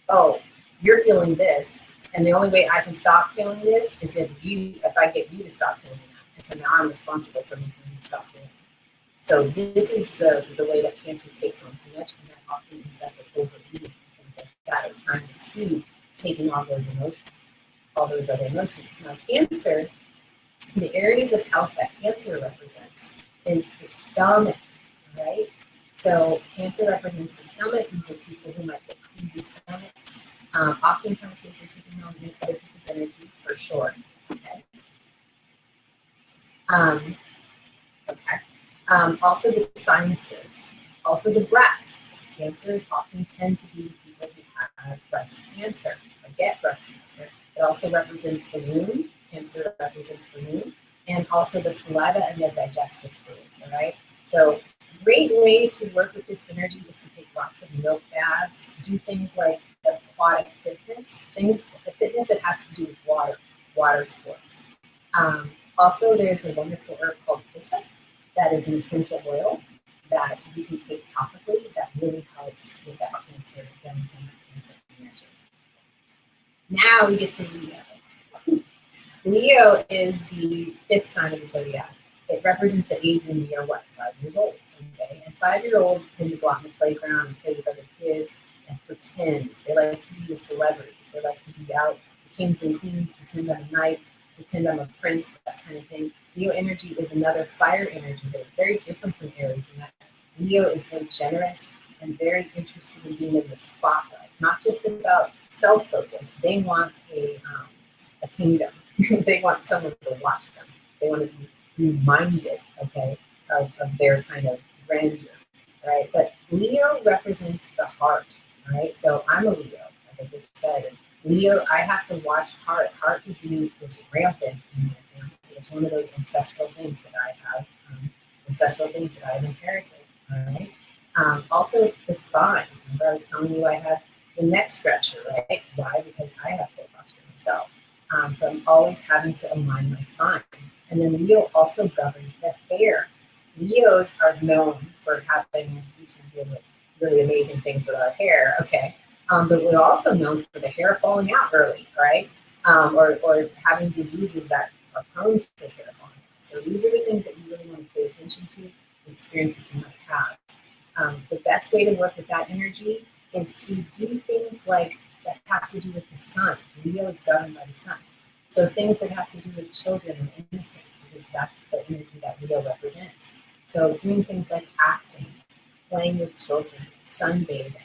oh, you're feeling this, and the only way I can stop feeling this is if I get you to stop feeling that. And so now I'm responsible for making you stop feeling it. So this is the way that Cancer takes on too much, and that often ends up with overeating and things like that, or trying to soothe taking on those emotions, all those other emotions. Now Cancer, the areas of health that Cancer represents is the stomach, right? So Cancer represents the stomach. These are people who might get queasy stomachs. Oftentimes these are taking on other people's energy for sure. Okay. Also the sinuses, also the breasts. Cancers often tend to be people who have breast cancer or get breast cancer. It also represents the womb. Cancer represents the womb, and also the saliva and the digestive fluids. All right. So great way to work with this energy is to take lots of milk baths, do things like aquatic fitness, the fitness that has to do with water sports. Also, there's a wonderful herb called hyssop that is an essential oil that you can take topically that really helps with that cancer, against that cancer energy. Now we get to Leo. Leo is the 5th sign of the zodiac. It represents the age when we are 5 years old. Okay? And 5-year-olds tend to go out in the playground and play with other kids and pretend. They like to be the celebrities. They like to be out, the kings and queens, pretend I'm a knight, pretend I'm a prince, that kind of thing. Leo energy is another fire energy, but it's very different from Aries in that Leo is very generous and very interested in being in the spotlight, not just about self-focus. They want a kingdom. They want someone to watch them. They want to be reminded, okay, of their kind of grandeur, right? But Leo represents the heart, right? So I'm a Leo, like I just said. And Leo, I have to watch heart. Heart is rampant in my family. It's one of those ancestral things that I have, ancestral things that I've inherited, all right? Also, the spine. Remember I was telling you I have the neck stretcher, right? Why? Because I have poor posture myself. So I'm always having to align my spine. And then Leo also governs the hair. Leos are known for having really amazing things with our hair, okay? But we're also known for the hair falling out early, right? Or having diseases that are prone to the hair falling out. So these are the things that you really want to pay attention to, the experiences you might have. The best way to work with that energy is to do things like that have to do with the sun. Leo is governed by the sun. So things that have to do with children and innocence, because that's the energy that Leo represents. So doing things like acting, playing with children, sunbathing,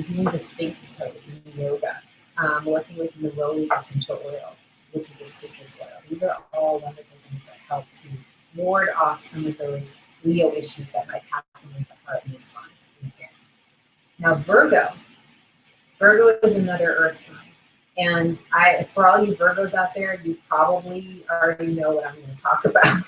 doing the Sphinx pose in yoga, working with neroli essential oil, which is a citrus oil. These are all wonderful things that help to ward off some of those Leo issues that might happen with the heart and the spine. Now Virgo is another earth sign. And for all you Virgos out there, you probably already know what I'm going to talk about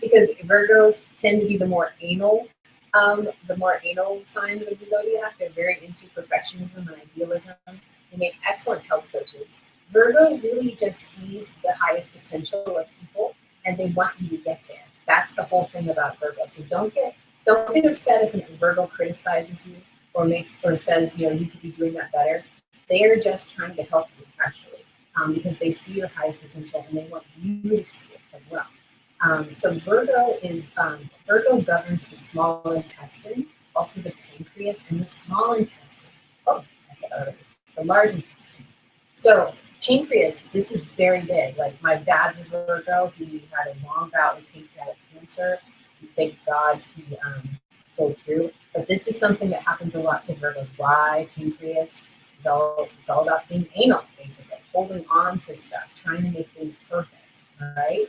because Virgos tend to be the more anal signs of the zodiac. They're very into perfectionism and idealism. They make excellent health coaches. Virgo really just sees the highest potential of people, and they want you to get there. That's the whole thing about Virgo. So don't get upset if a Virgo criticizes you or says, you could be doing that better. They are just trying to help you, actually, because they see your highest potential and they want you to see it as well. So Virgo governs the small intestine, also the pancreas, and the small intestine. Oh, I said already, the large intestine. So pancreas, this is very big. Like my dad's a Virgo. He had a long bout with pancreatic cancer. Thank God he goes through. But this is something that happens a lot to Virgos. Why? Pancreas. It's all about being anal, basically, holding on to stuff, trying to make things perfect, all right?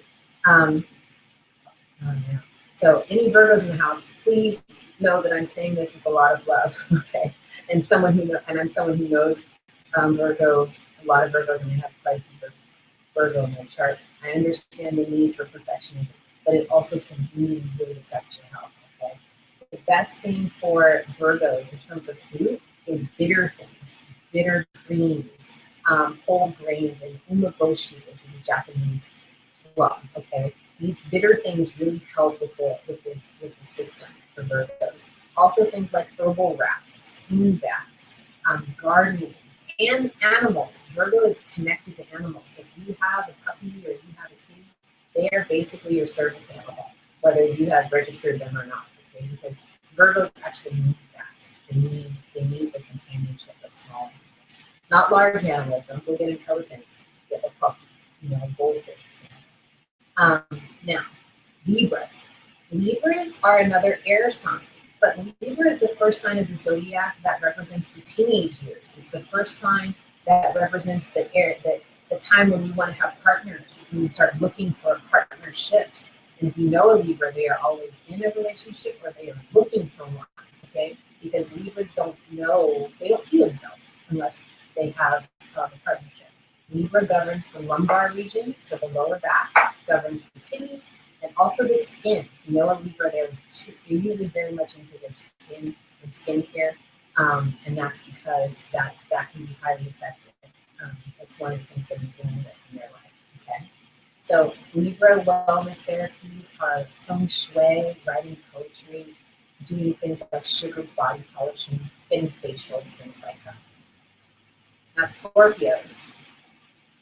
So any Virgos in the house, please know that I'm saying this with a lot of love, okay? And I'm someone who knows Virgos, a lot of Virgos, and I have quite a few Virgo in my chart. I understand the need for perfectionism, but it also can really, really affect your health, okay? The best thing for Virgos in terms of food is bitter things. Bitter greens, whole grains, and umeboshi, which is a Japanese plum. Okay, these bitter things really help with the system for Virgos. Also, things like herbal wraps, steam baths, gardening, and animals. Virgo is connected to animals. So if you have a puppy or you have a kitty, they are basically your service animal, whether you have registered them or not. Okay, because Virgos actually need that. They need the companionship of small animals. Not large animals. Don't go get an elephant. Get a puppy, goldfish or something. Now, Libras. Libras are another air sign, but Libra is the first sign of the zodiac that represents the teenage years. It's the first sign that represents the time when we want to have partners and we start looking for partnerships. And if you know a Libra, they are always in a relationship or they are looking for one. Okay, because Libras don't see themselves unless they have a partnership. Libra governs the lumbar region, so the lower back, governs the kidneys, And also the skin. You know, a Libra, they're usually very much into their skin and skincare. And that's because that can be highly effective. That's one of the things that they're dealing with in their life. Okay. So Libra wellness therapies are feng shui, writing poetry, doing things like sugar body polishing, getting facials, things like that. Now Scorpios,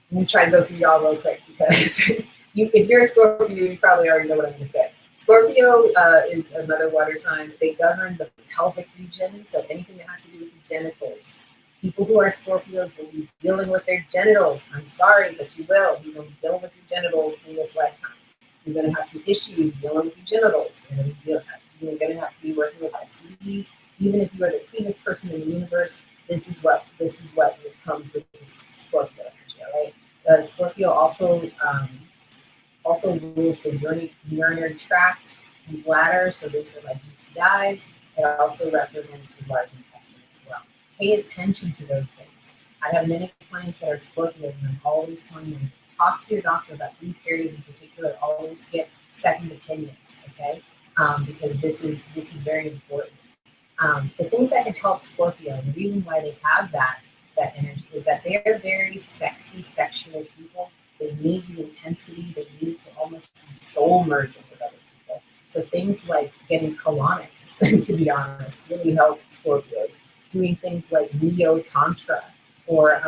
I'm gonna try to go through y'all real quick because if you're a Scorpio, you probably already know what I'm gonna say. Scorpio is another water sign. They govern the pelvic region, so anything that has to do with the genitals. People who are Scorpios will be dealing with their genitals. I'm sorry, but you will. You're going to be dealing with your genitals in this lifetime. You're going to have some issues dealing with your genitals. You're going to have to be working with ICDs. Even if you are the cleanest person in the universe, this is what comes with this Scorpio energy. All right. Scorpio also rules the urinary tract and bladder, so those are like UTIs. It also represents the large intestine as well. Pay attention to those things. I have many clients that are Scorpios, and I'm always telling them, talk to your doctor about these areas in particular. Always get second opinions, okay? Because this is very important. The things that can help Scorpio, and the reason why they have that energy is that they are very sexy, sexual people. They need the intensity. They need to almost be soul merging with other people. So things like getting colonics, to be honest, really help Scorpios. Doing things like Neo Tantra or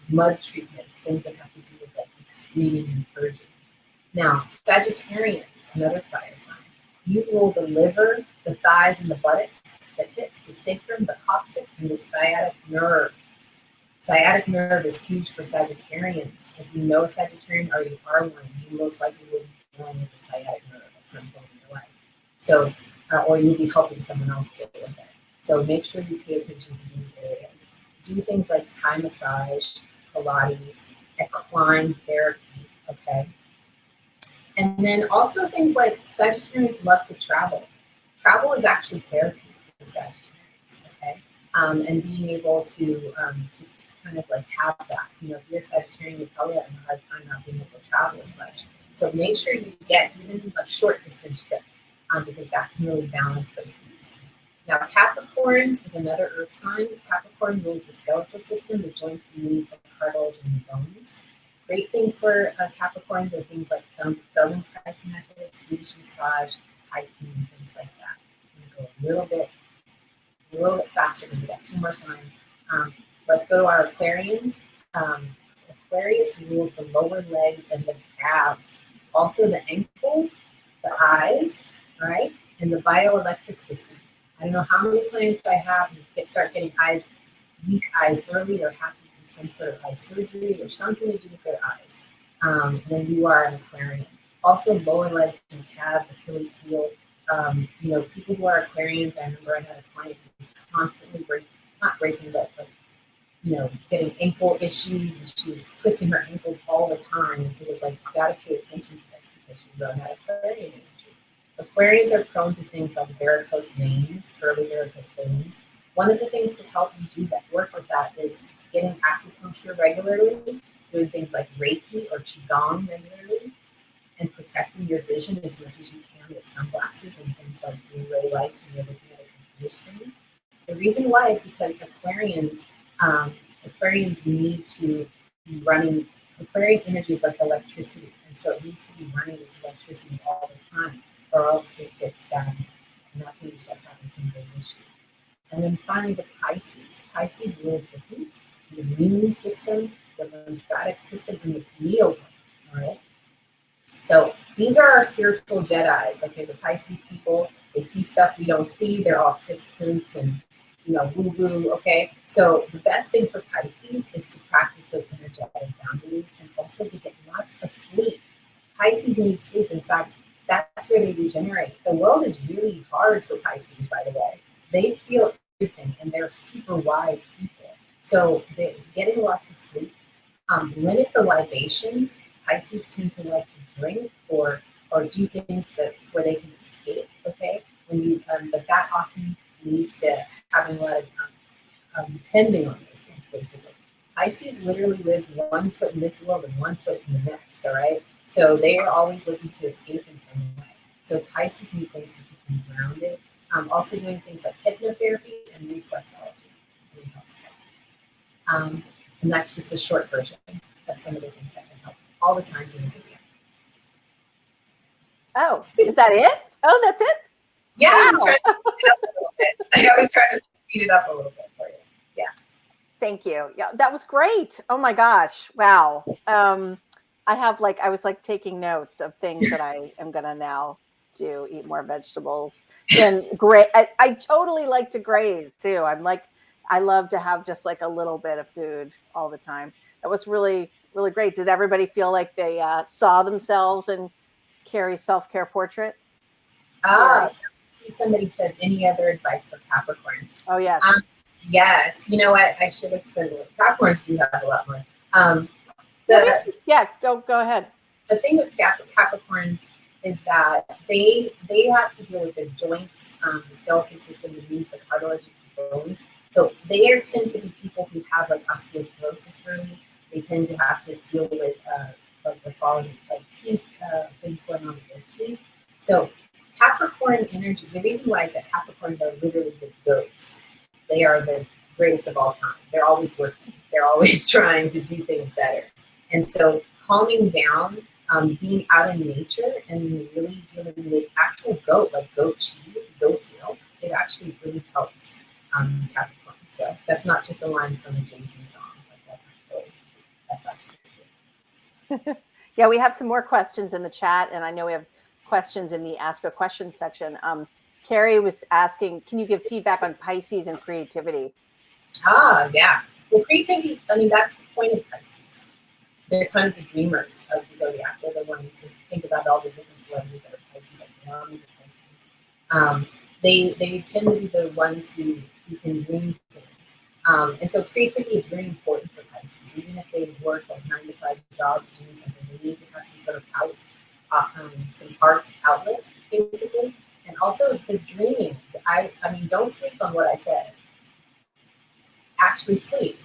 mud treatments, things that have to do with like screening and purging. Now, Sagittarians, another fire sign. You rule the liver, the thighs, and the buttocks, the hips, the sacrum, the coccyx, and the sciatic nerve. Sciatic nerve is huge for Sagittarians. If you know a Sagittarian or you are one, you most likely will be dealing with the sciatic nerve at some point in your life. So, or you'll be helping someone else deal with it. So make sure you pay attention to these areas. Do things like Thai massage, Pilates, equine therapy, okay? And then also things like Sagittarians love to travel. Travel is actually therapy for Sagittarians, okay? And being able to kind of like have that. You know, if you're a Sagittarian, you're probably having a hard time not being able to travel as much. So make sure you get even a short distance trip because that can really balance those things. Now, Capricorns is another earth sign. Capricorn rules the skeletal system, the joints, the knees, the cartilage, and the bones. Great thing for Capricorns are things like Feldenkrais method, Swedish massage, hiking, things like that. I'm going to go a little bit faster because we got two more signs. Let's go to our Aquarians. Aquarius rules the lower legs and the calves, also the ankles, the eyes, right, and the bioelectric system. I don't know how many clients I have who start getting weak eyes early or have to do some sort of eye surgery or something to do with their eyes when you are an Aquarian. Also, lower legs and calves, Achilles heel. You know, people who are Aquarians, I remember I had a client who was constantly getting ankle issues, and she was twisting her ankles all the time. And it was like, you gotta pay attention to this because you run that Aquarian energy. Aquarians are prone to things like varicose veins, early varicose veins. One of the things to help you do that, work with that, is getting acupuncture regularly, doing things like Reiki or Qigong regularly, and protecting your vision as much as you can with sunglasses and things like blue ray lights when you're looking at a computer screen. The reason why is because Aquarians need to be running. Aquarius energy is like electricity, and so it needs to be running this electricity all the time, or else it gets stagnant, and that's when you start having some big issues. And then finally, the Pisces. Pisces rules the heat, the immune system, the lymphatic system, and the pineal gland. All right. So these are our spiritual Jedis. Okay, the Pisces people, they see stuff we don't see. They're all sixth sense and woo-woo. Okay, so the best thing for Pisces is to practice those energetic boundaries and also to get lots of sleep. Pisces need sleep. In fact, that's where they regenerate. The world is really hard for Pisces, by the way. They feel everything, and they're super wise people. So getting lots of sleep, limit the libations. Pisces tend to like to drink or do things where they can escape. Okay, but that often leads to having a lot of depending on those things. Basically, Pisces literally lives 1 foot in this world and 1 foot in the next. All right, So they are always looking to escape in some way. So Pisces need things to keep them grounded. Also doing things like hypnotherapy and reflexology really helps Pisces. And that's just a short version of some of the things that can help all the signs in the zodiac. Oh, is that it? Oh, that's it? Yeah, Wow. I was trying to speed it up a little bit. I was trying to speed it up a little bit for you. Yeah. Thank you. Yeah, that was great. Oh my gosh. Wow. I was like taking notes of things that I am gonna now do, eat more vegetables. And I totally like to graze too. I love to have just like a little bit of food all the time. That was really, really great. Did everybody feel like they saw themselves in Karrie's self-care portrait? Somebody said, any other advice for Capricorns? Oh yes. Yes. You know what? I should explain what Capricorns do have a lot more. Go ahead. The thing with Capricorns is that they have to deal with their joints, the skeletal system, the knees, the cartilage, the bones. So they tend to be people who have like osteoporosis early. They tend to have to deal with like the falling like teeth, things going on with their teeth. So Capricorn energy, the reason why is that Capricorns are literally the goats. They are the greatest of all time. They're always working. They're always trying to do things better. And so calming down, being out in nature and really dealing with actual goat, like goat cheese, goat's milk, it actually really helps Capricorn. So that's not just a line from a Jay-Z song. That's actually Yeah, we have some more questions in the chat, and I know we have questions in the Ask a Question section. Karrie was asking, can you give feedback on Pisces and creativity? Yeah. Well, creativity, I mean, that's the point of Pisces. They're kind of the dreamers of the zodiac. They're the ones who think about all the different celebrities that are Pisces, like Aries and Pisces. They tend to be the ones who can dream things. And so creativity is very important for Pisces. Even if they work like 9-to-5 jobs doing something, they need to have some sort of some art outlet, basically. And also the dreaming. I mean, don't sleep on what I said. Actually sleep.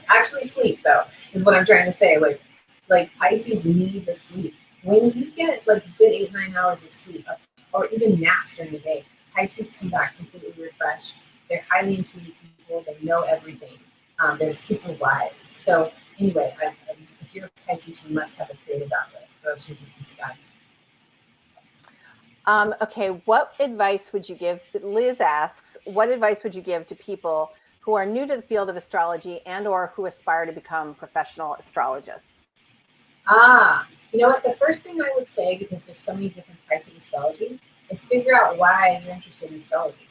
Actually sleep, though, is what I'm trying to say. Like Pisces need the sleep. When you get like a good 8-9 hours of sleep, or even naps during the day, Pisces come back completely refreshed. They're highly intuitive people. They know everything. They're super wise. So anyway, if you're a Pisces, you must have a creative outlet, or else you'll just be stuck. Okay, what advice would you give? Liz asks, what advice would you give to people who are new to the field of astrology and or who aspire to become professional astrologists? You know what? The first thing I would say, because there's so many different types of astrology, is figure out why you're interested in astrology.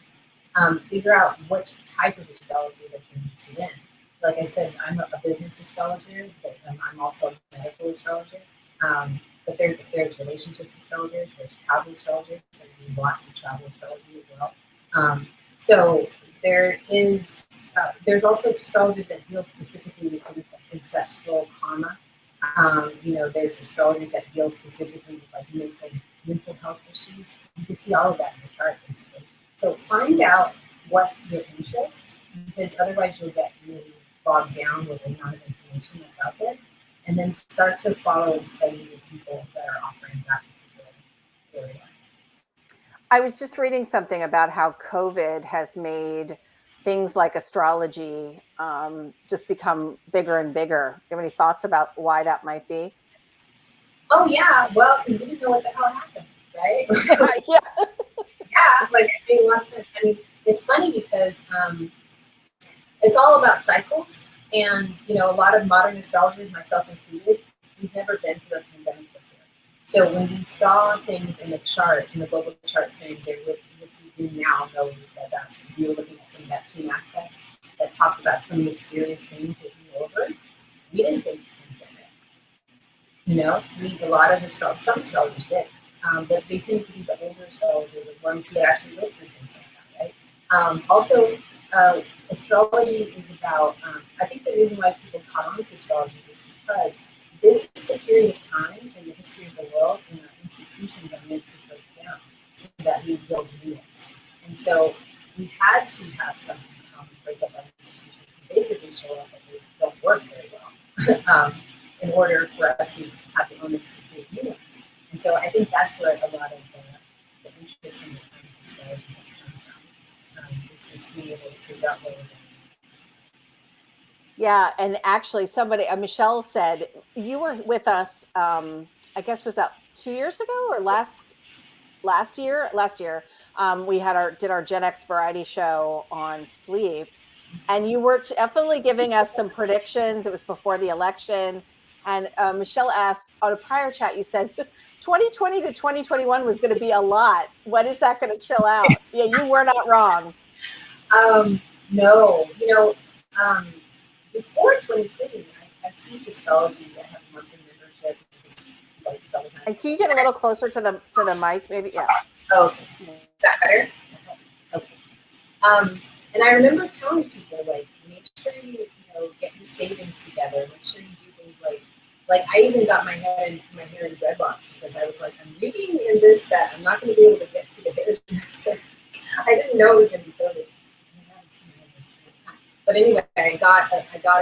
Figure out which type of astrology that you're interested in. Like I said, I'm a business astrologer, but I'm also a medical astrologer. But there's relationships astrologers, there's travel astrologers, and lots of travel astrology as well. So there's also astrologers that deal specifically with things like ancestral karma. There's astrologers that deal specifically with like mental health issues. You can see all of that in the chart, basically. So find out what's your interest, because otherwise you'll get really bogged down with the amount of information that's out there. And then start to follow and study the people that are offering that particular area. I was just reading something about how COVID has made things like astrology just become bigger and bigger. Do you have any thoughts about why that might be? Oh, yeah. Well, because we didn't know what the hell happened, right? Yeah. Yeah, like it made a lot of sense. I mean, it's funny because it's all about cycles. And, a lot of modern astrologers, myself included, we've never been through a pandemic before. So when we saw things in the chart, in the global chart saying that what we do now, knowing that we were looking at some Neptune aspects that talked about some mysterious things taking over, we didn't think pandemic. A lot of some astrologers did, but they tend to be the older astrologers, the ones who actually lived through things like that, right? Also, astrology is about, I think the reason why people caught on to astrology is because this is the period of time in the history of the world when our institutions are meant to break down so that we build new ones. And so we had to have something come break up our institutions and basically show up that they don't work very well. in order for us to have the illness to create new ones. And so I think that's where a lot of the interest in the kind of astrology has come from. Is just being able to figure out what we're doing. Yeah, and actually, somebody, Michelle said you were with us. I guess was that 2 years ago or last year? Last year, we did our Genx variety show on sleep, and you were definitely giving us some predictions. It was before the election, and Michelle asked on a prior chat. You said 2020 to 2021 was going to be a lot. When is that going to chill out? Yeah, you were not wrong. No, before 2020, I teach astrology. I have a monthly membership. Like all the time. And can you get a little closer to the mic, maybe? Yeah. Oh, okay. Is that better? Okay. And I remember telling people, like, make sure you get your savings together. Make sure you do things like I even got my hair in dreadlocks because I was like, I'm reading in this that I'm not going to be able to get to the hairdresser. I didn't know it was going to be COVID. But anyway, I got a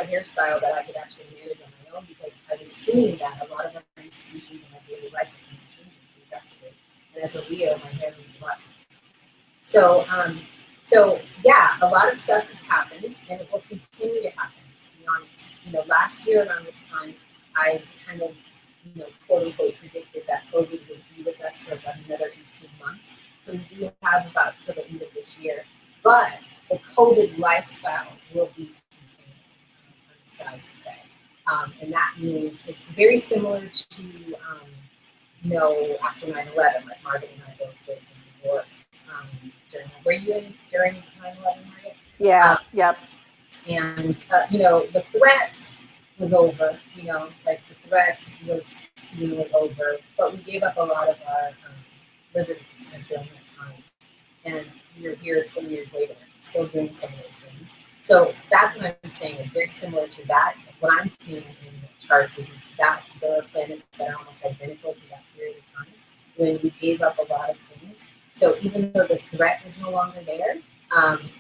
hairstyle that I could actually manage on my own because I was seeing that a lot of my institutions in my daily life was changing pretty drastically. And as a Leo, my hair moves a lot. So yeah, a lot of stuff has happened, and it will continue to happen. To be honest, last year around this time, I kind of, quote unquote, predicted that COVID would be with us for about another 18 months. So we do have about to the end of this year, but the COVID lifestyle will be continuing, I'm sad to say. And that means it's very similar to, after 9/11, like Margit and I both lived in New York. Were you during 9/11, Margit? Yeah, yep. And, the threat was over, like the threat was seemingly over, but we gave up a lot of our liberties during that time. And we're here 20 years later, still doing some of those things. So that's what I'm saying. It's very similar to that. What I'm seeing in the charts is that there are planets that are almost identical to that period of time when we gave up a lot of things. So even though the threat is no longer there,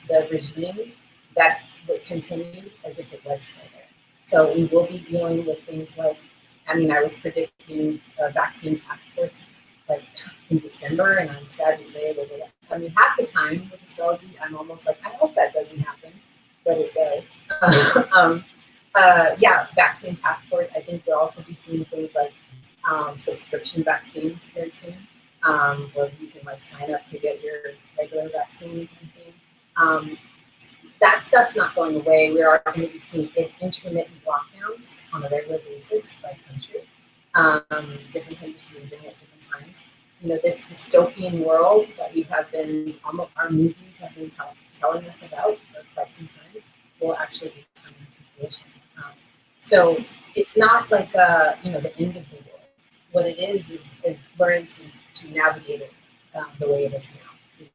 the regime that would continue as if it was still there. So we will be dealing with things like, I was predicting vaccine passports like in December, and I'm sad to say that half the time with astrology, I'm almost like, I hope that doesn't happen, but it does. Vaccine passports. I think we'll also be seeing things like subscription vaccines very soon, where you can sign up to get your regular vaccine and thing. That stuff's not going away. We are going to be seeing intermittent lockdowns on a regular basis by country. Different countries are doing it at different times. This dystopian world that we have been, our movies have been telling us about for quite some time, will actually be coming to fruition. So it's not like the end of the world. What it is learning to navigate it the way it is now.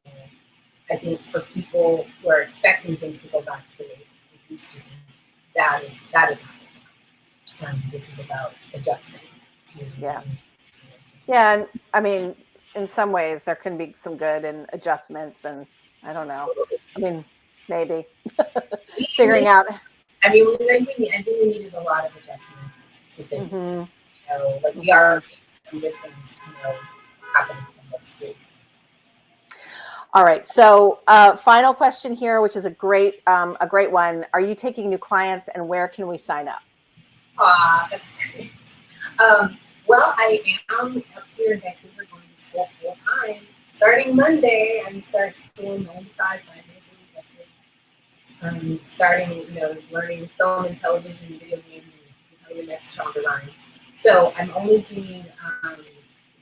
I think for people who are expecting things to go back to the way it used to be, that is happening. This is about adjusting to. Yeah, and in some ways there can be some good in adjustments, and I don't know. Absolutely. Maybe figuring out. I think we needed a lot of adjustments to things. Mm-hmm. We are seeing some good things, happening from us too. All right. So, final question here, which is a great one. Are you taking new clients, and where can we sign up? That's great. Well, I am up here in Vancouver going to school full time. Starting Monday, I'm starting school 9 to 5, 5 days a week. Starting, learning film and television, video games, and becoming the next stronger mind. So I'm only doing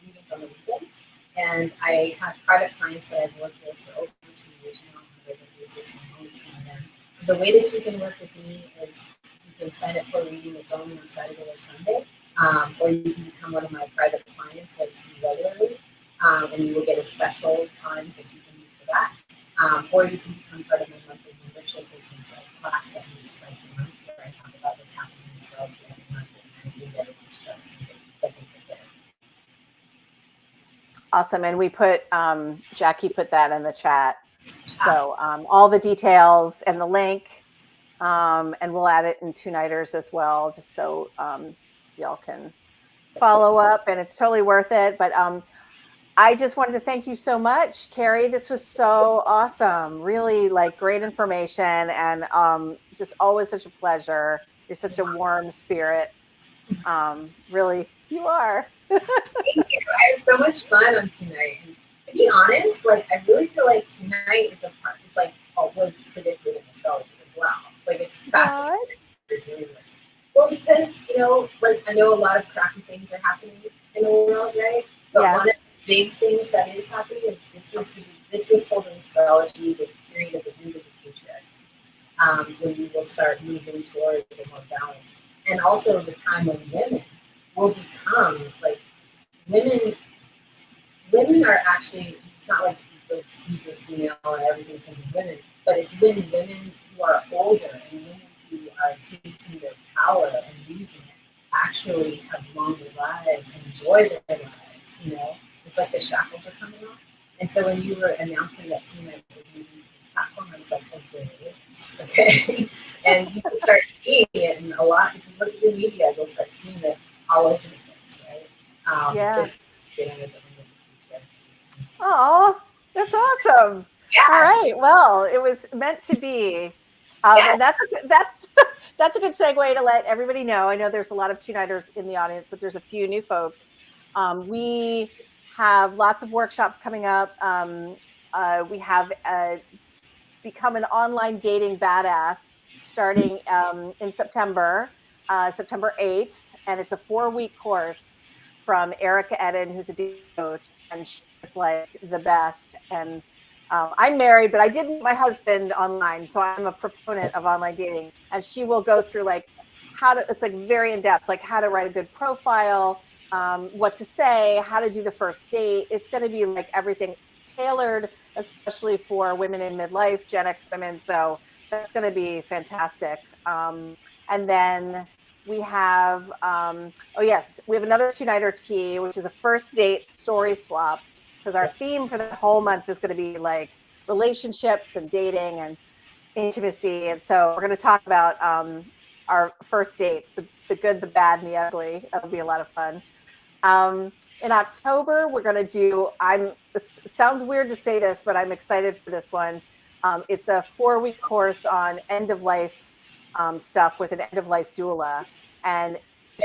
readings on the weekends, and I have private clients that I've worked with for over 2 years now on a regular basis, and I'm only seeing them. So the way that you can work with me is you can sign up for a reading that's only on Saturday or Sunday. Or you can become one of my private clients that I see regularly, and you will get a special time that you can use for that. Or you can become part of my monthly membership, which is a class that I use twice a month, where I talk about what's happening in astrology every month, and I do get a construction that they prepare. Awesome, and we put Jackie put that in the chat, so all the details and the link, and we'll add it in TueNighters as well, just so y'all can follow up, and it's totally worth it. But I just wanted to thank you so much, Karrie. This was so awesome. Really like great information, and just always such a pleasure. You're such a warm spirit. Really, you are. Thank you. I had so much fun on TueNight. And to be honest, like I really feel like TueNight is a part. It's like always predicted in astrology as well. Like it's fascinating that you're doing this. Well, because like I know a lot of crappy things are happening in the world, right? But one of the big things that is happening is this was told in astrology, the period of the end of the future, when we will start moving towards a more balanced, and also the time when women will become like women are actually, it's not like the future female and everything's going to be women, but it's when women who are older and women who are taking their power and using it actually have longer lives and enjoy their lives. It's like the shackles are coming off. And so when you were announcing that TueNight was using this platform, I was like, oh, there it is. Okay. And you can start seeing it in a lot. If you look at the media, you'll start seeing it all over the place, right? Just getting it. Oh, that's awesome. Yeah. All right. Well, it was meant to be. And that's a good segue to let everybody know. I know there's a lot of TueNighters in the audience, but there's a few new folks. We have lots of workshops coming up. We have Become an Online Dating Badass starting in September 8th. And it's a 4-week course from Erica Eden, who's a dating coach, and she's like the best. And I'm married, but I did meet my husband online, so I'm a proponent of online dating. And she will go through like it's like very in depth, like how to write a good profile, what to say, how to do the first date. It's going to be like everything tailored, especially for women in midlife, Genx women. So that's going to be fantastic. And then we have, we have another TueNighter tea, which is a first date story swap, because our theme for the whole month is going to be like relationships and dating and intimacy. And so we're going to talk about our first dates, the good, the bad, and the ugly. That'll be a lot of fun. In October, we're going to do, it sounds weird to say this, but I'm excited for this one. It's a 4-week course on end of life stuff with an end of life doula. And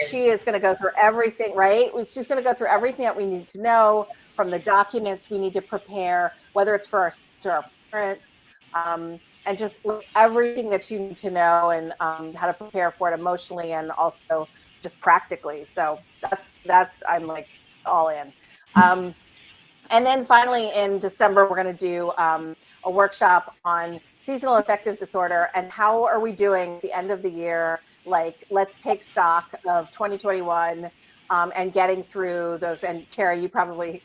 she is going to go through everything, right? She's going to go through everything that we need to know, from the documents we need to prepare, whether it's for our parents, and just everything that you need to know, and how to prepare for it emotionally and also just practically. So that's I'm like all in. And then finally in December, we're going to do a workshop on seasonal affective disorder and how are we doing at the end of the year. Like, let's take stock of 2021 and getting through those. And Karrie, you probably,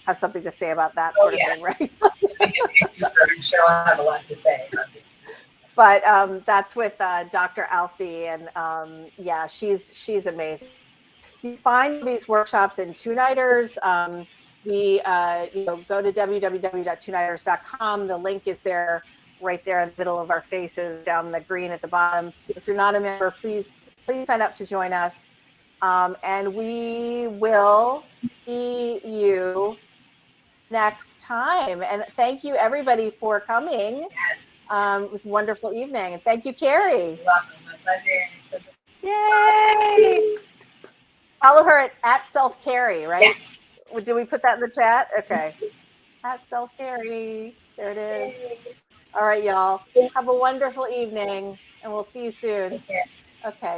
have something to say about that sort of thing, right? I'm sure I'll have a lot to say. But that's with Dr. Alfie, and she's amazing. You find these workshops in TueNighters. We go to www.TueNighters.com. The link is there, right there in the middle of our faces, down the green at the bottom. If you're not a member, please sign up to join us, and we will see you next time. And thank you everybody for coming. Yes. It was a wonderful evening, and thank you, Karrie. You're welcome. My pleasure. Yay! Follow her at Self Karrie, right? Yes. Did we put that in the chat? Okay. At Self Karrie. There it is. All right, y'all. Have a wonderful evening, and we'll see you soon. Take care. Okay.